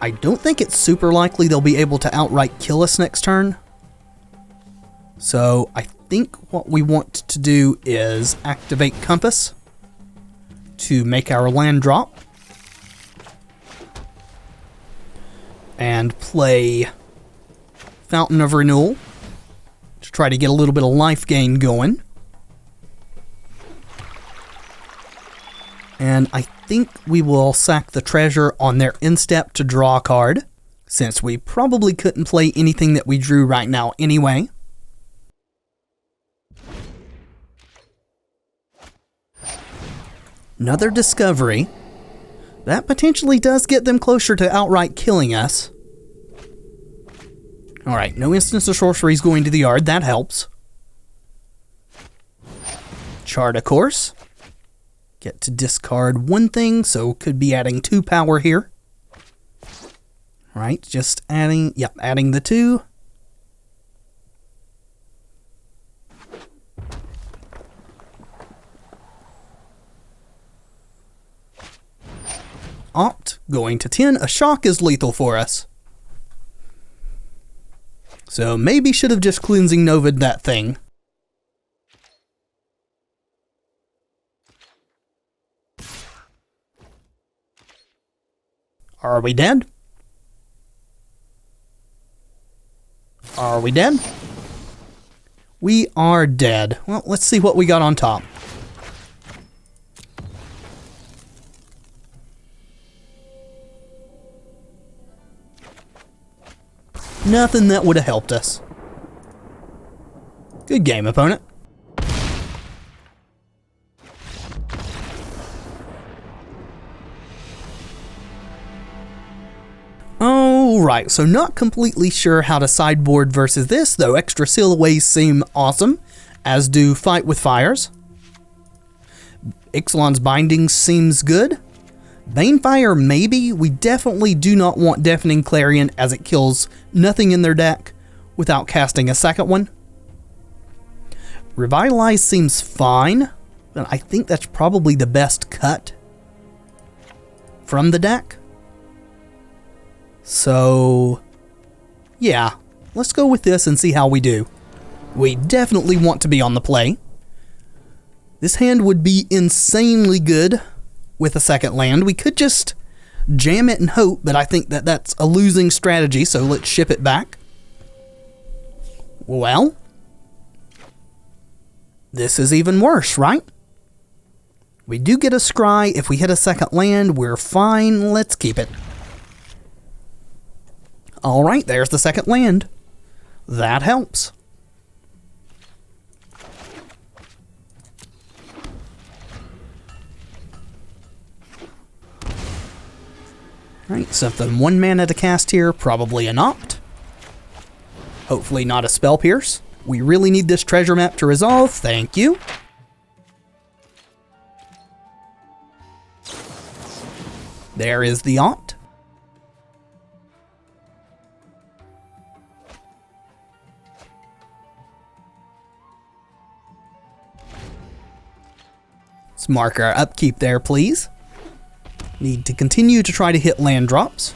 I don't think it's super likely they'll be able to outright kill us next turn. So I think what we want to do is activate Compass to make our land drop. And play Fountain of Renewal to try to get a little bit of life gain going. And I think we will sack the treasure on their instep to draw a card, since we probably couldn't play anything that we drew right now anyway. Another discovery. That potentially does get them closer to outright killing us. Alright, no instance of sorceries going to the yard, that helps. Chart a Course. Get to discard one thing, so could be adding 2 power here. Alright, just adding, adding the 2. Opt, going to 10. A shock is lethal for us. So maybe should have just Cleansing Nova'd that thing. Are we dead? Are we dead? We are dead. Well, let's see what we got on top. Nothing that would have helped us. Good game, opponent. Alright, so not completely sure how to sideboard versus this, though extra sealaways seem awesome, as do Fight with Fires. Ixalan's Binding seems good. Banefire, maybe. We definitely do not want Deafening Clarion, as it kills nothing in their deck without casting a second one. Revitalize seems fine, but I think that's probably the best cut from the deck. So, yeah, let's go with this and see how we do. We definitely want to be on the play. This hand would be insanely good with a second land. We could just jam it and hope, but I think that that's a losing strategy, so let's ship it back. Well, this is even worse, right? We do get a scry. If we hit a second land, we're fine. Let's keep it. Alright, there's the second land. That helps. Alright, something 1 mana to cast here, probably an Opt. Hopefully not a Spell Pierce. We really need this treasure map to resolve, thank you. There is the Opt. Let's mark our upkeep there, please. Need to continue to try to hit land drops.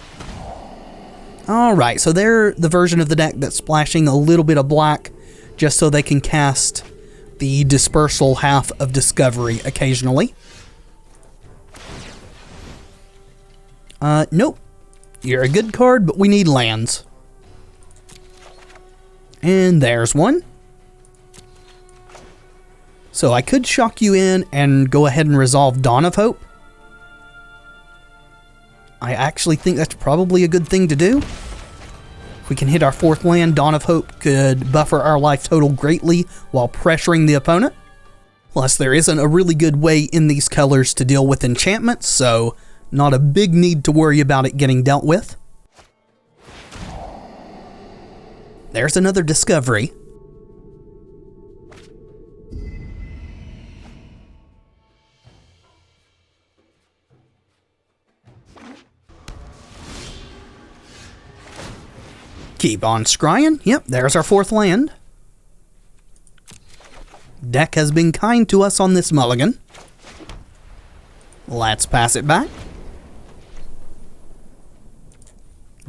Alright, so they're the version of the deck that's splashing a little bit of black just so they can cast the dispersal half of Discovery occasionally. Nope. You're a good card, but we need lands. And there's one. So I could shock you in and go ahead and resolve Dawn of Hope. I actually think that's probably a good thing to do. If we can hit our 4th land, Dawn of Hope could buffer our life total greatly while pressuring the opponent. Plus, there isn't a really good way in these colors to deal with enchantments, so not a big need to worry about it getting dealt with. There's another Discovery. Keep on scrying. Yep, there's our 4th land. Deck has been kind to us on this mulligan. Let's pass it back.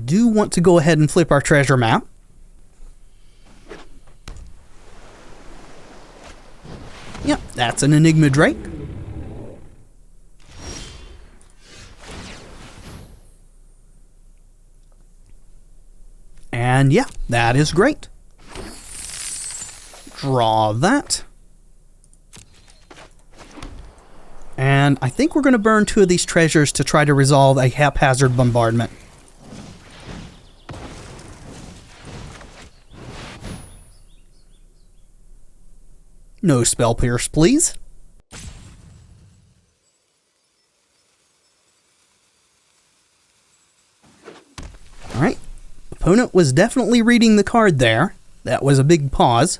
Do want to go ahead and flip our treasure map. Yep, that's an Enigma Drake. And yeah, that is great. Draw that. And I think we're going to burn 2 of these treasures to try to resolve a haphazard bombardment. No Spell Pierce, please. Alright. Opponent was definitely reading the card there. That was a big pause.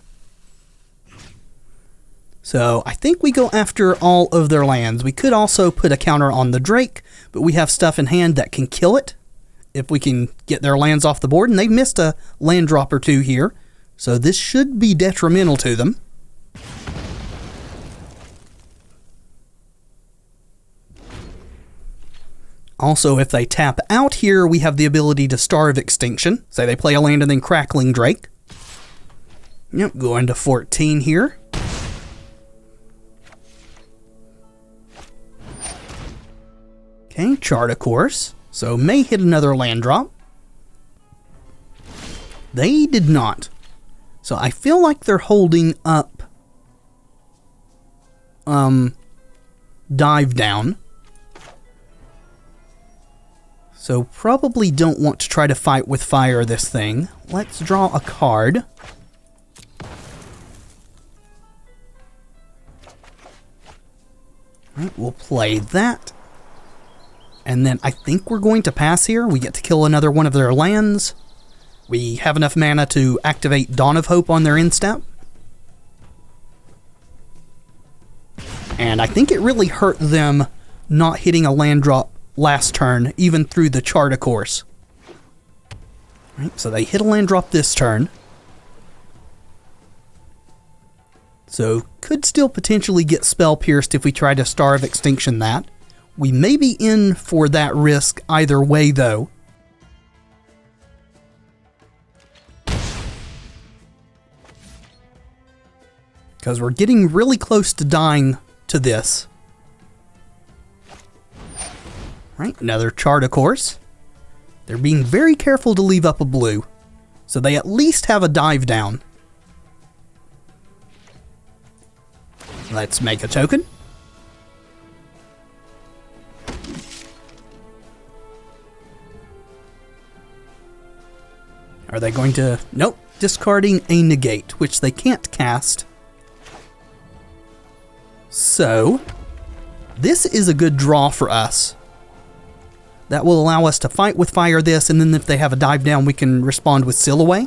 So I think we go after all of their lands. We could also put a counter on the Drake, but we have stuff in hand that can kill it if we can get their lands off the board, and they've missed a land drop or 2 here, so this should be detrimental to them. Also, if they tap out here, we have the ability to Starve Extinction. Say they play a land and then Crackling Drake. Yep, go into 14 here. Okay, chart a course. So may hit another land drop. They did not. So I feel like they're holding up Dive Down. So probably don't want to try to fight with fire this thing. Let's draw a card. Alright, we'll play that. And then I think we're going to pass here. We get to kill another one of their lands. We have enough mana to activate Dawn of Hope on their end step. And I think it really hurt them not hitting a land drop last turn, even through the chart, of course. Right, so they hit a land drop this turn. So could still potentially get spell pierced if we try to Star of Extinction that. We may be in for that risk either way, though. Because we're getting really close to dying to this. Right, another chart, of course. They're being very careful to leave up a blue, so they at least have a dive down. Let's make a token. Are they going to... Nope, discarding a negate, which they can't cast. So, this is a good draw for us. That will allow us to fight with fire this, and then if they have a dive down, we can respond with Seal Away.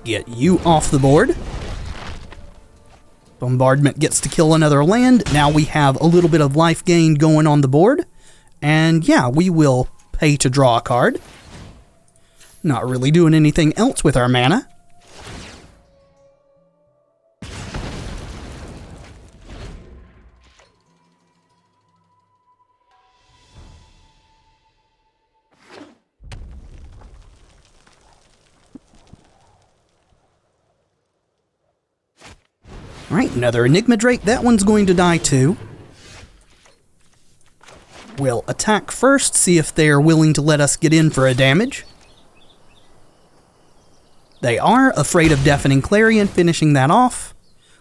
Get you off the board. Bombardment gets to kill another land. Now we have a little bit of life gain going on the board. And yeah, we will pay to draw a card. Not really doing anything else with our mana. Alright, another Enigma Drake. That one's going to die too. We'll attack first, see if they're willing to let us get in for a damage. They are afraid of Deafening Clarion, finishing that off.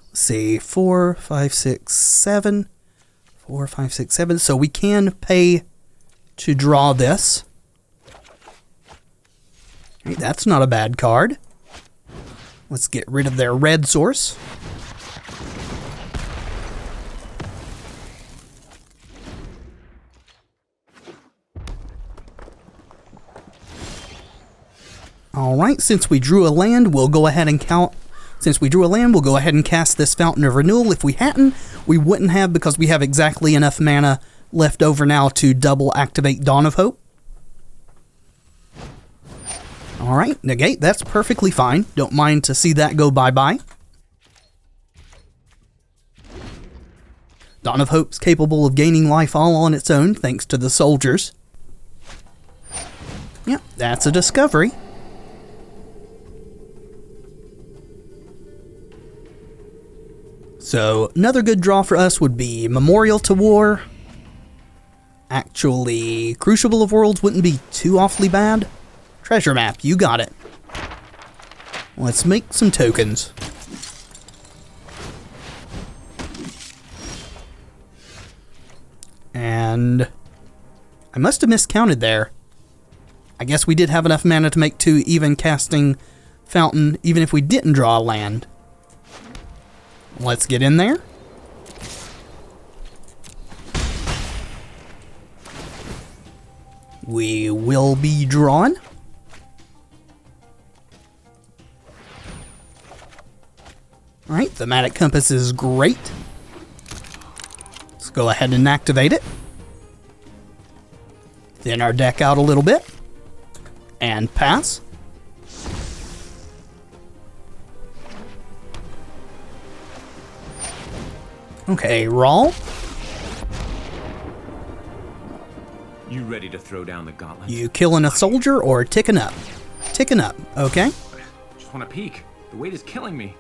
Let's see, 4, 5, 6, 7. 4, 5, 6, 7. So we can pay to draw this. Hey, that's not a bad card. Let's get rid of their red source. Alright, since we drew a land, we'll go ahead and count. Since we drew a land, we'll go ahead and cast this Fountain of Renewal. If we hadn't, we wouldn't have, because we have exactly enough mana left over now to double activate Dawn of Hope. Alright, negate, that's perfectly fine. Don't mind to see that go bye-bye. Dawn of Hope's capable of gaining life all on its own, thanks to the soldiers. Yep, that's a discovery. So, another good draw for us would be Memorial to War. Actually, Crucible of Worlds wouldn't be too awfully bad. Treasure Map, you got it. Let's make some tokens. And I must have miscounted there. I guess we did have enough mana to make 2 even casting Fountain, even if we didn't draw a land. Let's get in there. We will be drawn. Alright, Thematic Compass is great. Let's go ahead and activate it. Thin our deck out a little bit. And pass. Okay, Rawl. You ready to throw down the gauntlet? You killing a soldier or ticking up? Ticking up, okay. Just want to peek. The weight is killing me.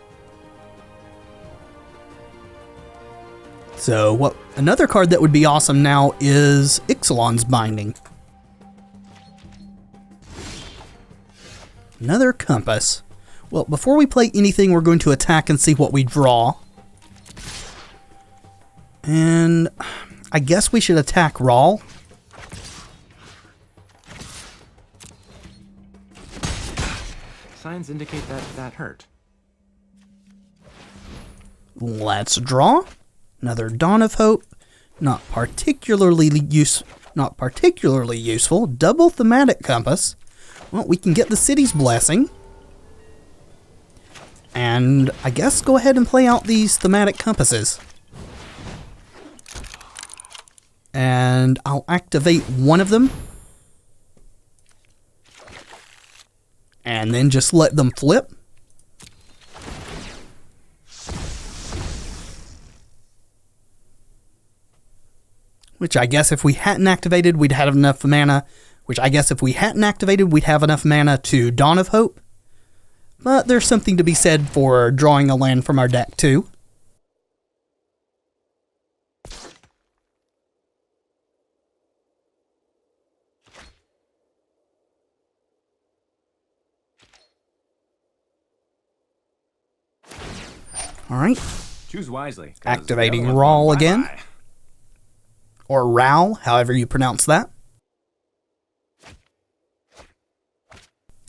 So, what another card that would be awesome now is Ixalan's Binding. Another Compass. Well, before we play anything, we're going to attack and see what we draw. And I guess we should attack Rawl. signs indicate that hurt. Let's draw. Another Dawn of Hope. Not particularly useful. Double thematic compass. Well, we can get the city's blessing. And I guess go ahead and play out these thematic compasses. And I'll activate one of them. And then just let them flip. Which I guess if we hadn't activated, we'd have enough mana. Which I guess if we hadn't activated, we'd have enough mana to Dawn of Hope. But there's something to be said for drawing a land from our deck too. Alright. Choose wisely. Activating Rawl again. Bye-bye. Or Rawl, however you pronounce that.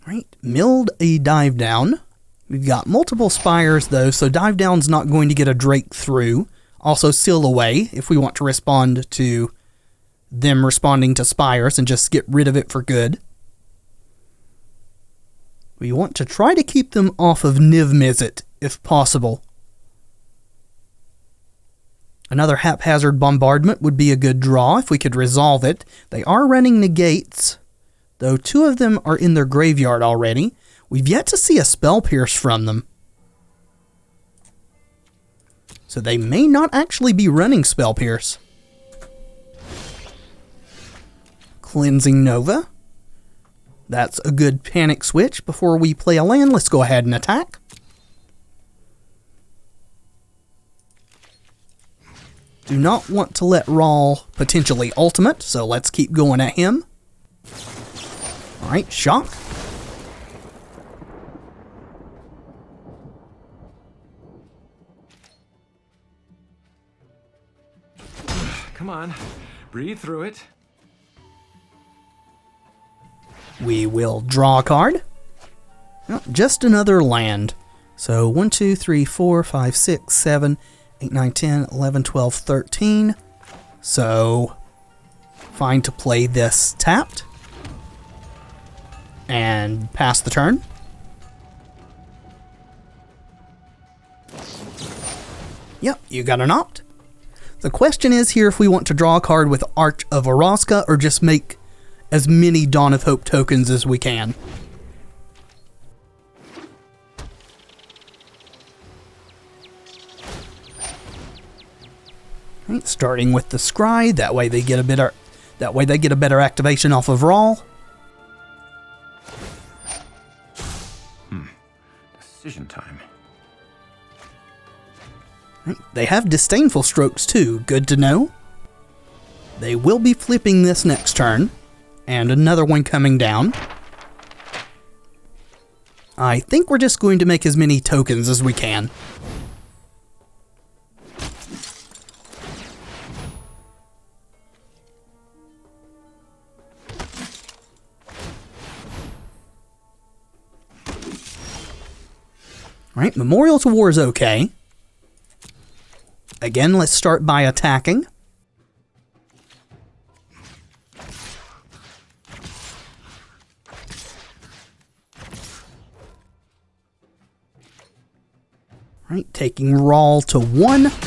Alright, milled a dive down. We've got multiple spires though, so dive down's not going to get a Drake through. Also seal away if we want to respond to them responding to spires and just get rid of it for good. We want to try to keep them off of Niv Mizzet if possible. Another haphazard bombardment would be a good draw if we could resolve it. They are running negates, though two of them are in their graveyard already. We've yet to see a spell pierce from them. So they may not actually be running spell pierce. Cleansing Nova. That's a good panic switch. Before we play a land, let's go ahead and attack. Do not want to let Rawl potentially ultimate, so let's keep going at him. Alright, shock. Come on, breathe through it. We will draw a card. Oh, just another land. So 1, 2, 3, 4, 5, 6, 7, 8, 9, 10, 11, 12, 13. So fine to play this tapped. And pass the turn. Yep, you got an opt. The question is here if we want to draw a card with Arch of Araska or just make as many Dawn of Hope tokens as we can. Right, starting with the Scry, that way they get a better activation off of Rawl. Decision time. Right, they have Disdainful Strokes too, good to know. They will be flipping this next turn, and another one coming down. I think we're just going to make as many tokens as we can. Alright, Memorial to War is okay. Again, let's start by attacking. Alright, taking Rawl to 1. Nothing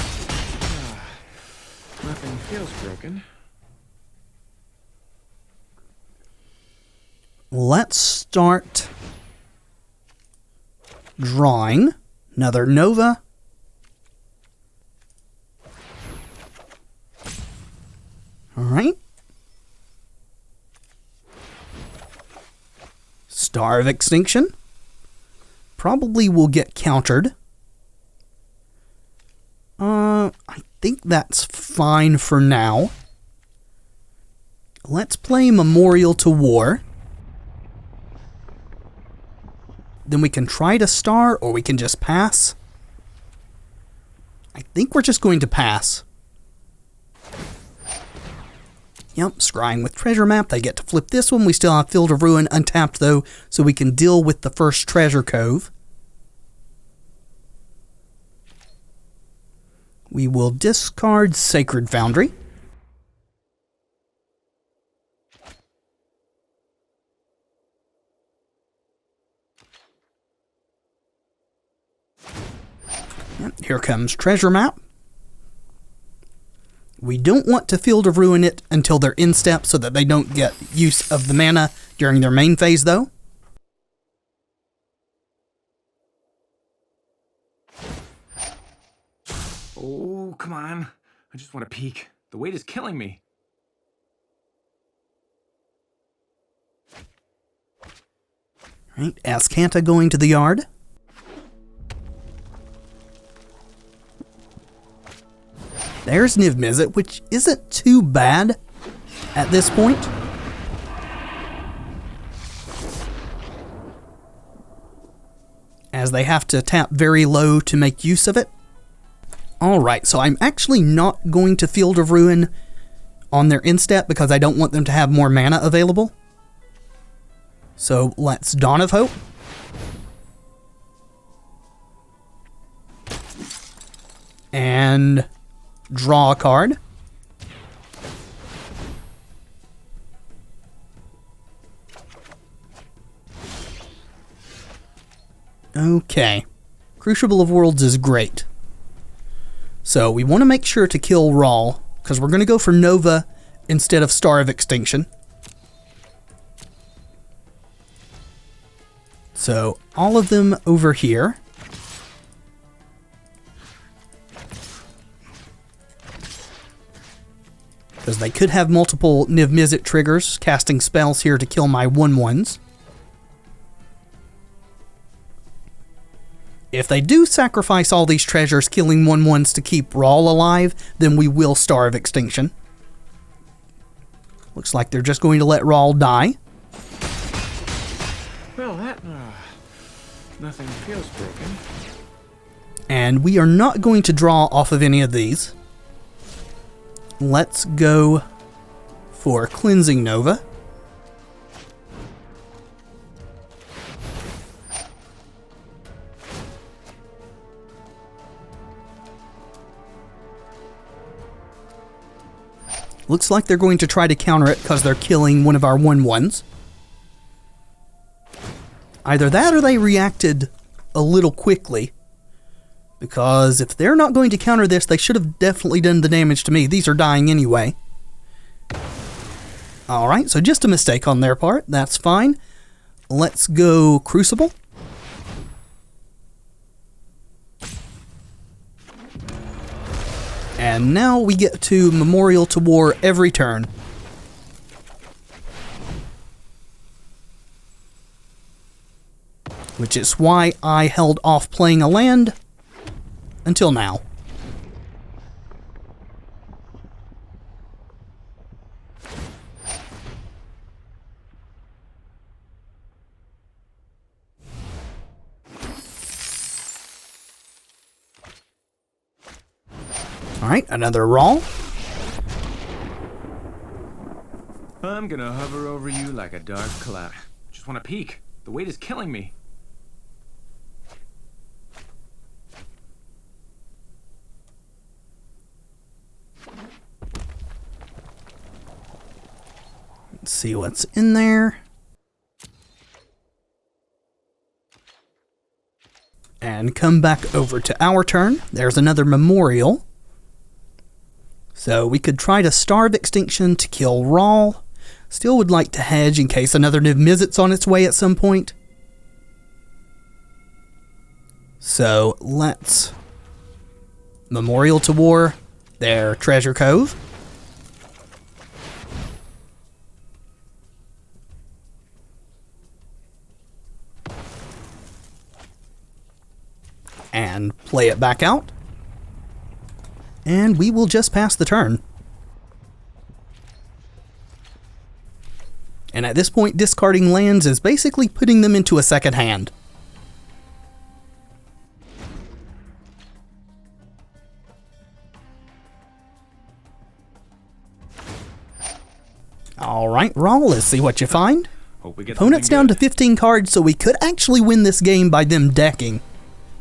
feels broken. Let's start drawing another Nova. Alright. Star of Extinction. Probably will get countered. I think that's fine for now. Let's play Memorial to War. Then we can try to star, or we can just pass. I think we're just going to pass. Yep, scrying with treasure map. They get to flip this one. We still have Field of Ruin untapped though, so we can deal with the first treasure cove. We will discard Sacred Foundry. Yep, here comes treasure map. We don't want to Field of Ruin it until they're in step so that they don't get use of the mana during their main phase though. Oh, come on. I just want to peek. The weight is killing me. Right, Ascanta going to the yard. There's Niv Mizzet, which isn't too bad at this point. As they have to tap very low to make use of it. Alright, so I'm actually not going to Field of Ruin on their instep because I don't want them to have more mana available. So let's Dawn of Hope. And draw a card. Okay. Crucible of Worlds is great. So we want to make sure to kill Rawl, because we're going to go for Nova instead of Star of Extinction. So all of them over here. Because they could have multiple Niv Mizzet triggers, casting spells here to kill my 1/1s. If they do sacrifice all these treasures, killing 1/1s to keep Rawl alive, then we will Star of Extinction. Looks like they're just going to let Rawl die. Well, nothing feels broken. And we are not going to draw off of any of these. Let's go for Cleansing Nova. Looks like they're going to try to counter it because they're killing one of our 1/1s. Either that or they reacted a little quickly. Because if they're not going to counter this, they should have definitely done the damage to me. These are dying anyway. Alright, so just a mistake on their part. That's fine. Let's go Crucible. And now we get to Memorial to War every turn. Which is why I held off playing a land until now. Alright, another Rawl. I'm gonna hover over you like a dark cloud. Just want to peek. The weight is killing me. Let's see what's in there. And come back over to our turn. There's another Memorial. So we could try to Star of Extinction to kill Rawl. Still would like to hedge in case another Niv Mizzet's on its way at some point. So let's Memorial to War their Treasure Cove. And play it back out. And we will just pass the turn. And at this point, discarding lands is basically putting them into a second hand. Alright, Rawl, let's see what you find. Hope we get Opponent's something down to good. 15 cards, so we could actually win this game by them decking,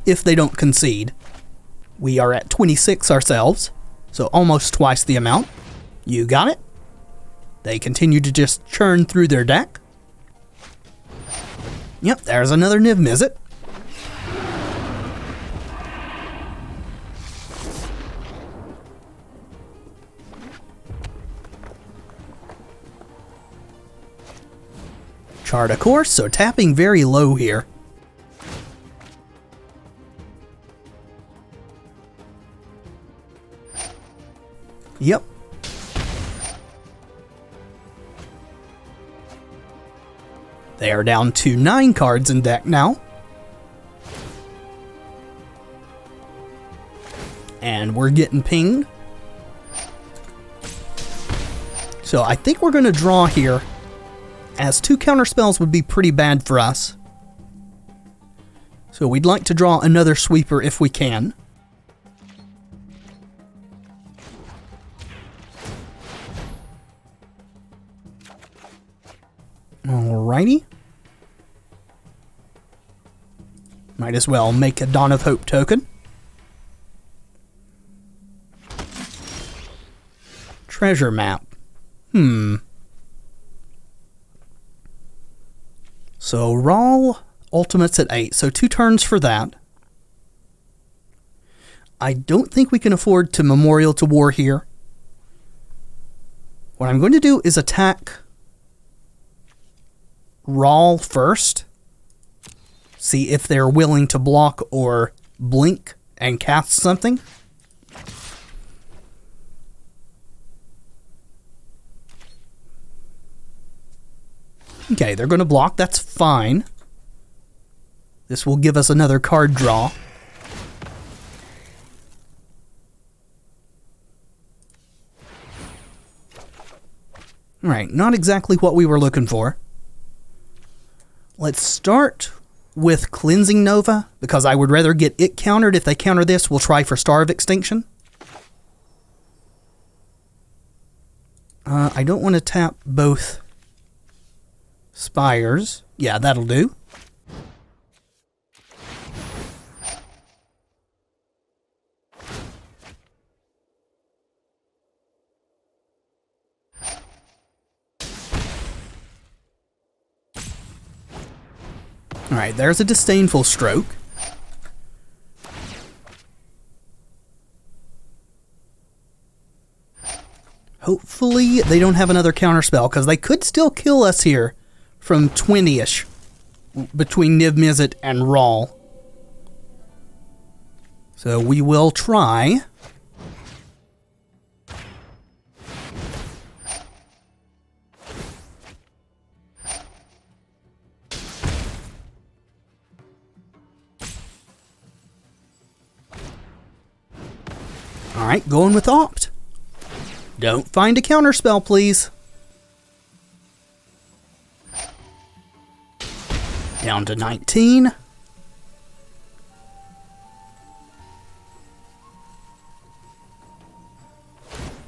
if they don't concede. We are at 26 ourselves, so almost twice the amount. You got it. They continue to just churn through their deck. Yep, there's another Niv Mizzet. Chart, of course, so tapping very low here. Yep. They are down to 9 cards in deck now. And we're getting pinged. So I think we're going to draw here, as 2 counterspells would be pretty bad for us. So we'd like to draw another sweeper if we can. Alrighty. Might as well make a Dawn of Hope token. Treasure map. So Rawl ultimates at 8, so 2 turns for that. I don't think we can afford to Memorial to War here. What I'm going to do is attack Rawl first. See if they're willing to block or blink and cast something. Okay, they're going to block. That's fine. This will give us another card draw. Alright, not exactly what we were looking for. Let's start with Cleansing Nova, because I would rather get it countered. If they counter this, we'll try for Star of Extinction. I don't want to tap both Spires. Yeah, that'll do. Alright, there's a Disdainful Stroke. Hopefully they don't have another counterspell, because they could still kill us here from 20-ish between Niv Mizzet and Rawl. So we will try. Alright, going with Opt. Don't find a counterspell, please. Down to 19.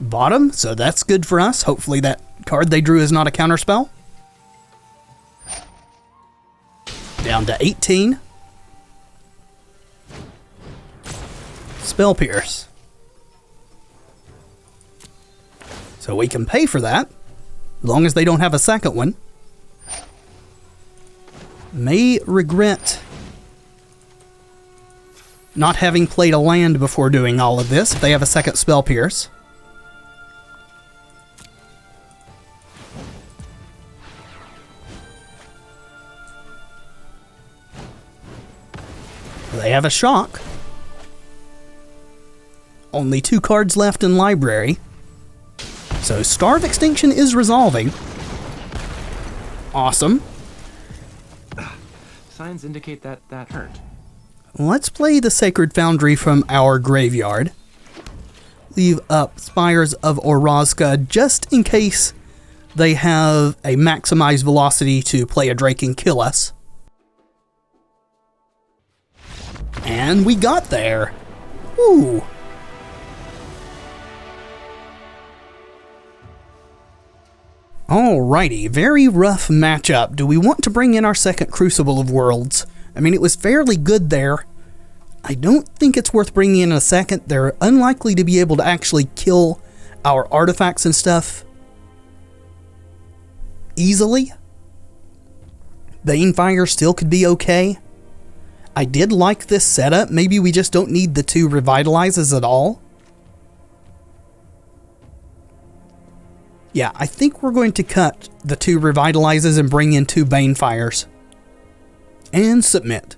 Bottom, so that's good for us. Hopefully that card they drew is not a counterspell. Down to 18. Spell Pierce. So we can pay for that, as long as they don't have a second one. May regret not having played a land before doing all of this if they have a second Spell Pierce. They have a Shock. Only 2 cards left in Library. So Star of Extinction is resolving. Awesome. Signs indicate that hurt. Let's play the Sacred Foundry from our graveyard. Leave up Spires of Orozca just in case they have a maximized velocity to play a Drake and kill us. And we got there. Woo! Alrighty, very rough matchup. Do we want to bring in our second Crucible of Worlds? I mean, it was fairly good there. I don't think it's worth bringing in a second. They're unlikely to be able to actually kill our artifacts and stuff easily. Banefire still could be okay. I did like this setup. Maybe we just don't need the 2 Revitalizes at all. Yeah, I think we're going to cut the 2 Revitalizes and bring in 2 Banefires. And submit.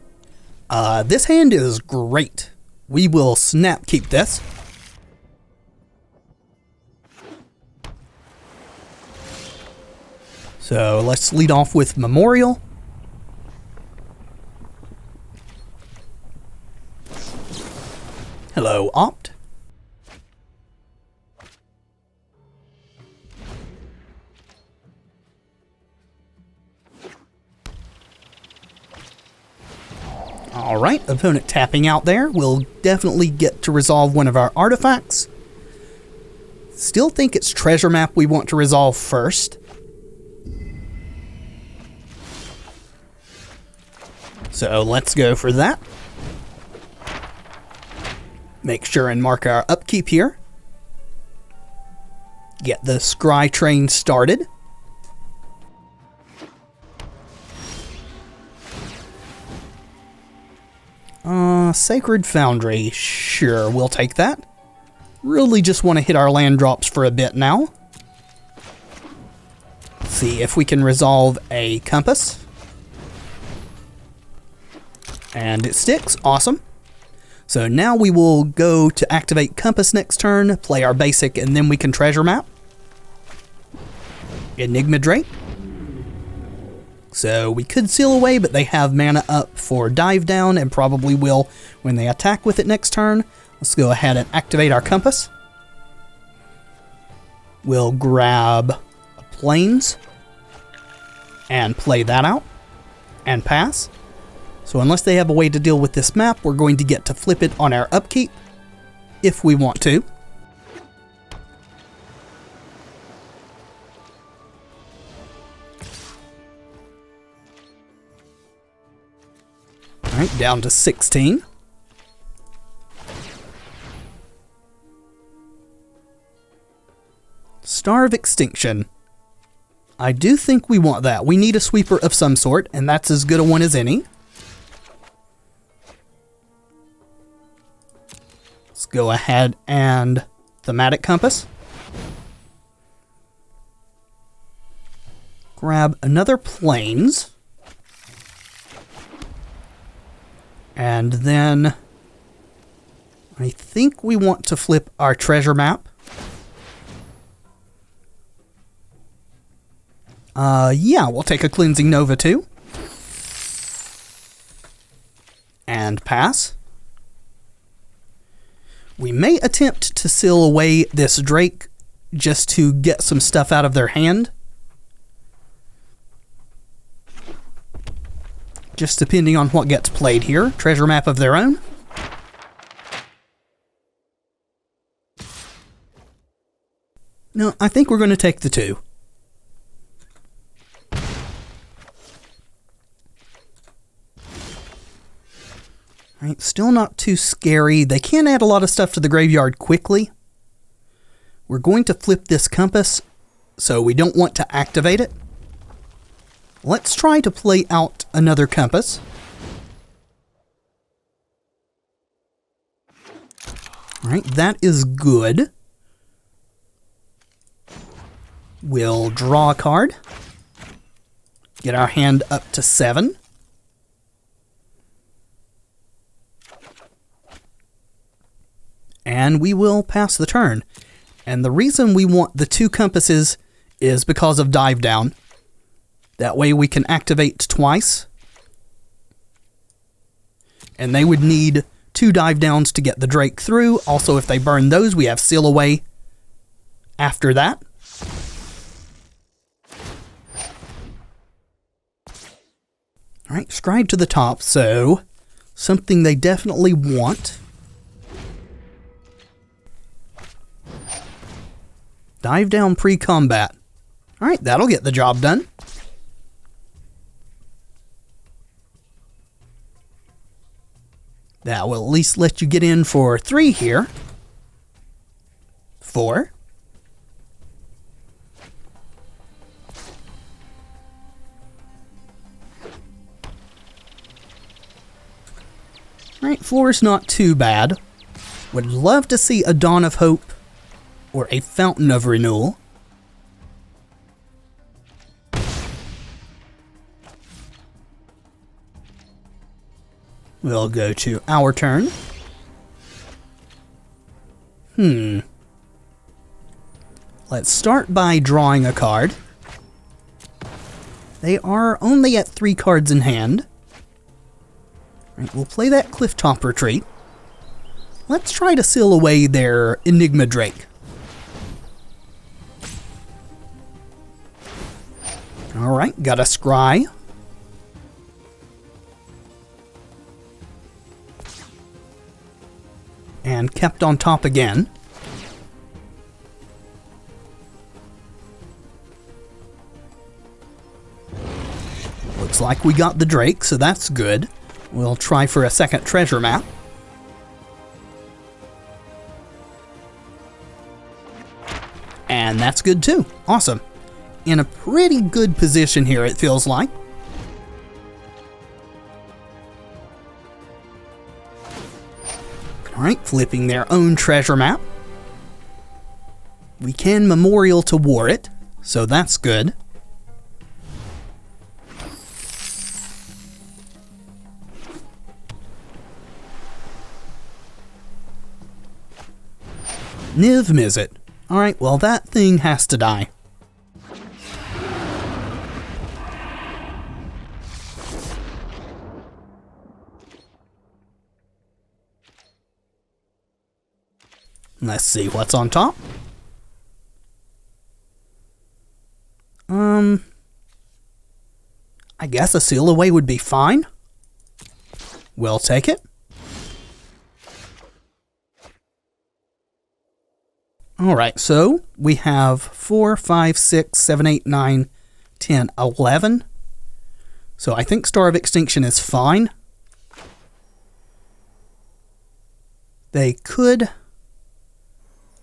This hand is great. We will snap keep this. So let's lead off with Memorial. Hello, Opt. Alright, opponent tapping out there. We'll definitely get to resolve one of our artifacts. Still think it's Treasure Map we want to resolve first. So let's go for that. Make sure and mark our upkeep here. Get the Scry train started. Sacred Foundry. Sure, we'll take that. Really just want to hit our land drops for a bit now. See if we can resolve a Compass. And it sticks. Awesome. So now we will go to activate Compass next turn, play our basic, and then we can Treasure Map. Enigma Drake. So we could seal away, but they have mana up for Dive Down and probably will when they attack with it next turn. Let's go ahead and activate our Compass. We'll grab a Plains and play that out and pass. So unless they have a way to deal with this map, we're going to get to flip it on our upkeep if we want to. Alright, down to 16. Star of Extinction. I do think we want that. We need a sweeper of some sort, and that's as good a one as any. Let's go ahead and Thematic Compass. Grab another Plains. And then I think we want to flip our Treasure Map. Yeah, we'll take a Cleansing Nova too. And pass. We may attempt to seal away this Drake just to get some stuff out of their hand. Just depending on what gets played here. Treasure Map of their own. No, I think we're going to take the 2. Right, still not too scary. They can add a lot of stuff to the graveyard quickly. We're going to flip this Compass, so we don't want to activate it. Let's try to play out another Compass. Alright, that is good. We'll draw a card. Get our hand up to 7. And we will pass the turn. And the reason we want the 2 compasses is because of Dive Down. That way we can activate twice. And they would need 2 Dive Downs to get the Drake through. Also, if they burn those, we have Seal Away after that. Alright, Scribe to the top, so something they definitely want. Dive Down pre-combat. Alright, that'll get the job done. That will at least let you get in for 3 here. 4. Alright, 4 is not too bad. Would love to see a Dawn of Hope or a Fountain of Renewal. We'll go to our turn. Let's start by drawing a card. They are only at 3 cards in hand. Right, we'll play that Clifftop Retreat. Let's try to seal away their Enigma Drake. Alright, got a Scry. And kept on top again. Looks like we got the Drake, so that's good. We'll try for a second treasure map. And that's good too. Awesome. In a pretty good position here, it feels like. Alright, flipping their own treasure map. We can Memorial to War it, so that's good. Niv Mizzet. Alright, well that thing has to die. Let's see what's on top. I guess a seal away would be fine. We'll take it. Alright, so we have 4, 5, 6, 7, 8, 9, 10, 11. So I think Star of Extinction is fine. They could...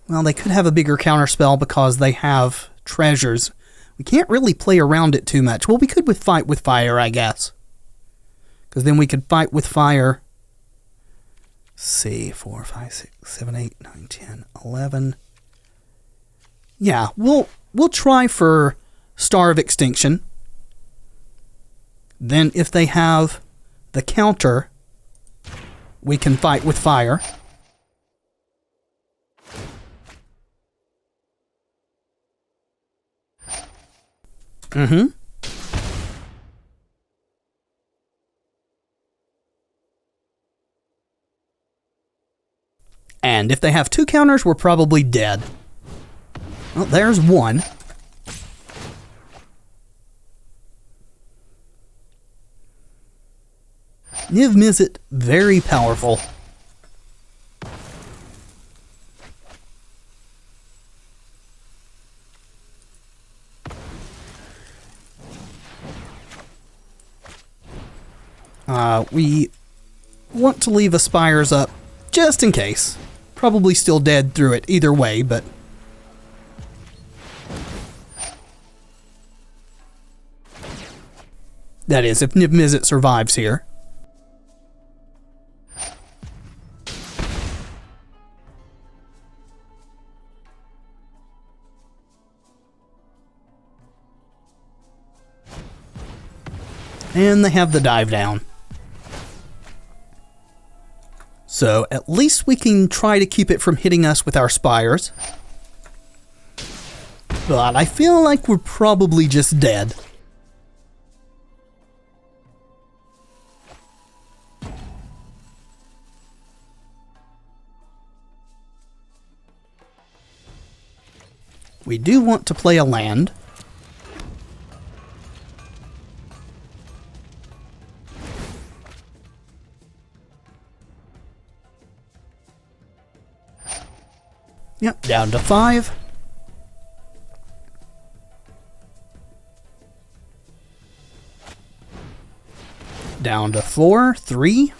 Well, they could have a bigger counterspell because they have treasures. We can't really play around it too much. Well, we could with Fight with Fire, I guess. Because then we could Fight with Fire. Let's see, 4, 5, 6, 7, 8, 9, 10, 11. Yeah, we'll try for Star of Extinction. Then if they have the counter, we can Fight with Fire. And if they have 2 counters, we're probably dead. Well, there's one. Niv Mizzet, very powerful. We want to leave Aspires up just in case. Probably still dead through it either way, but... That is, if Niv Mizzet survives here. And they have the dive down. So at least we can try to keep it from hitting us with our spires. But I feel like we're probably just dead. We do want to play a land. Yep, down to 5. Down to 4, 3.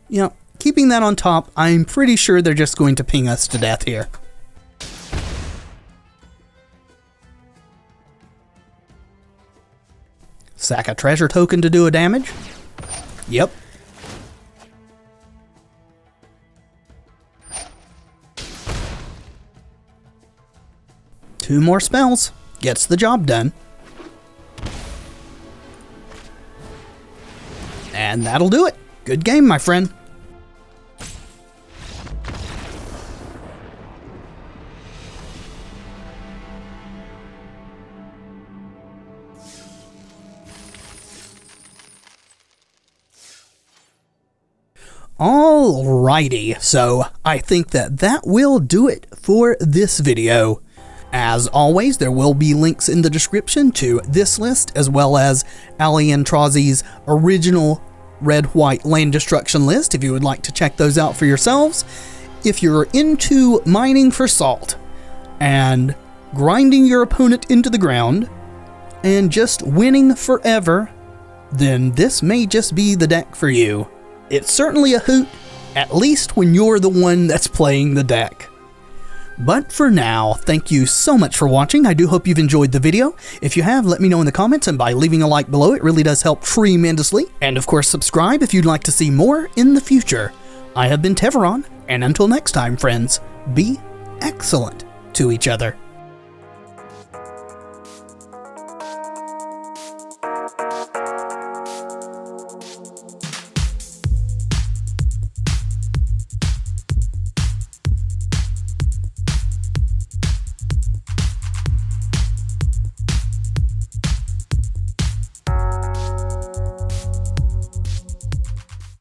Yep, keeping that on top, I'm pretty sure they're just going to ping us to death here. Sack a treasure token to do a damage. Yep. Two more spells. Gets the job done. And that'll do it. Good game, my friend. Alrighty, so I think that will do it for this video. As always, there will be links in the description to this list, as well as Alientrazi's original red-white land destruction list, if you would like to check those out for yourselves. If you're into mining for salt, and grinding your opponent into the ground, and just winning forever, then this may just be the deck for you. It's certainly a hoot, at least when you're the one that's playing the deck. But for now, thank you so much for watching. I do hope you've enjoyed the video. If you have, let me know in the comments, and by leaving a like below, it really does help tremendously. And of course, subscribe if you'd like to see more in the future. I have been Tevaron, and until next time, friends, be excellent to each other.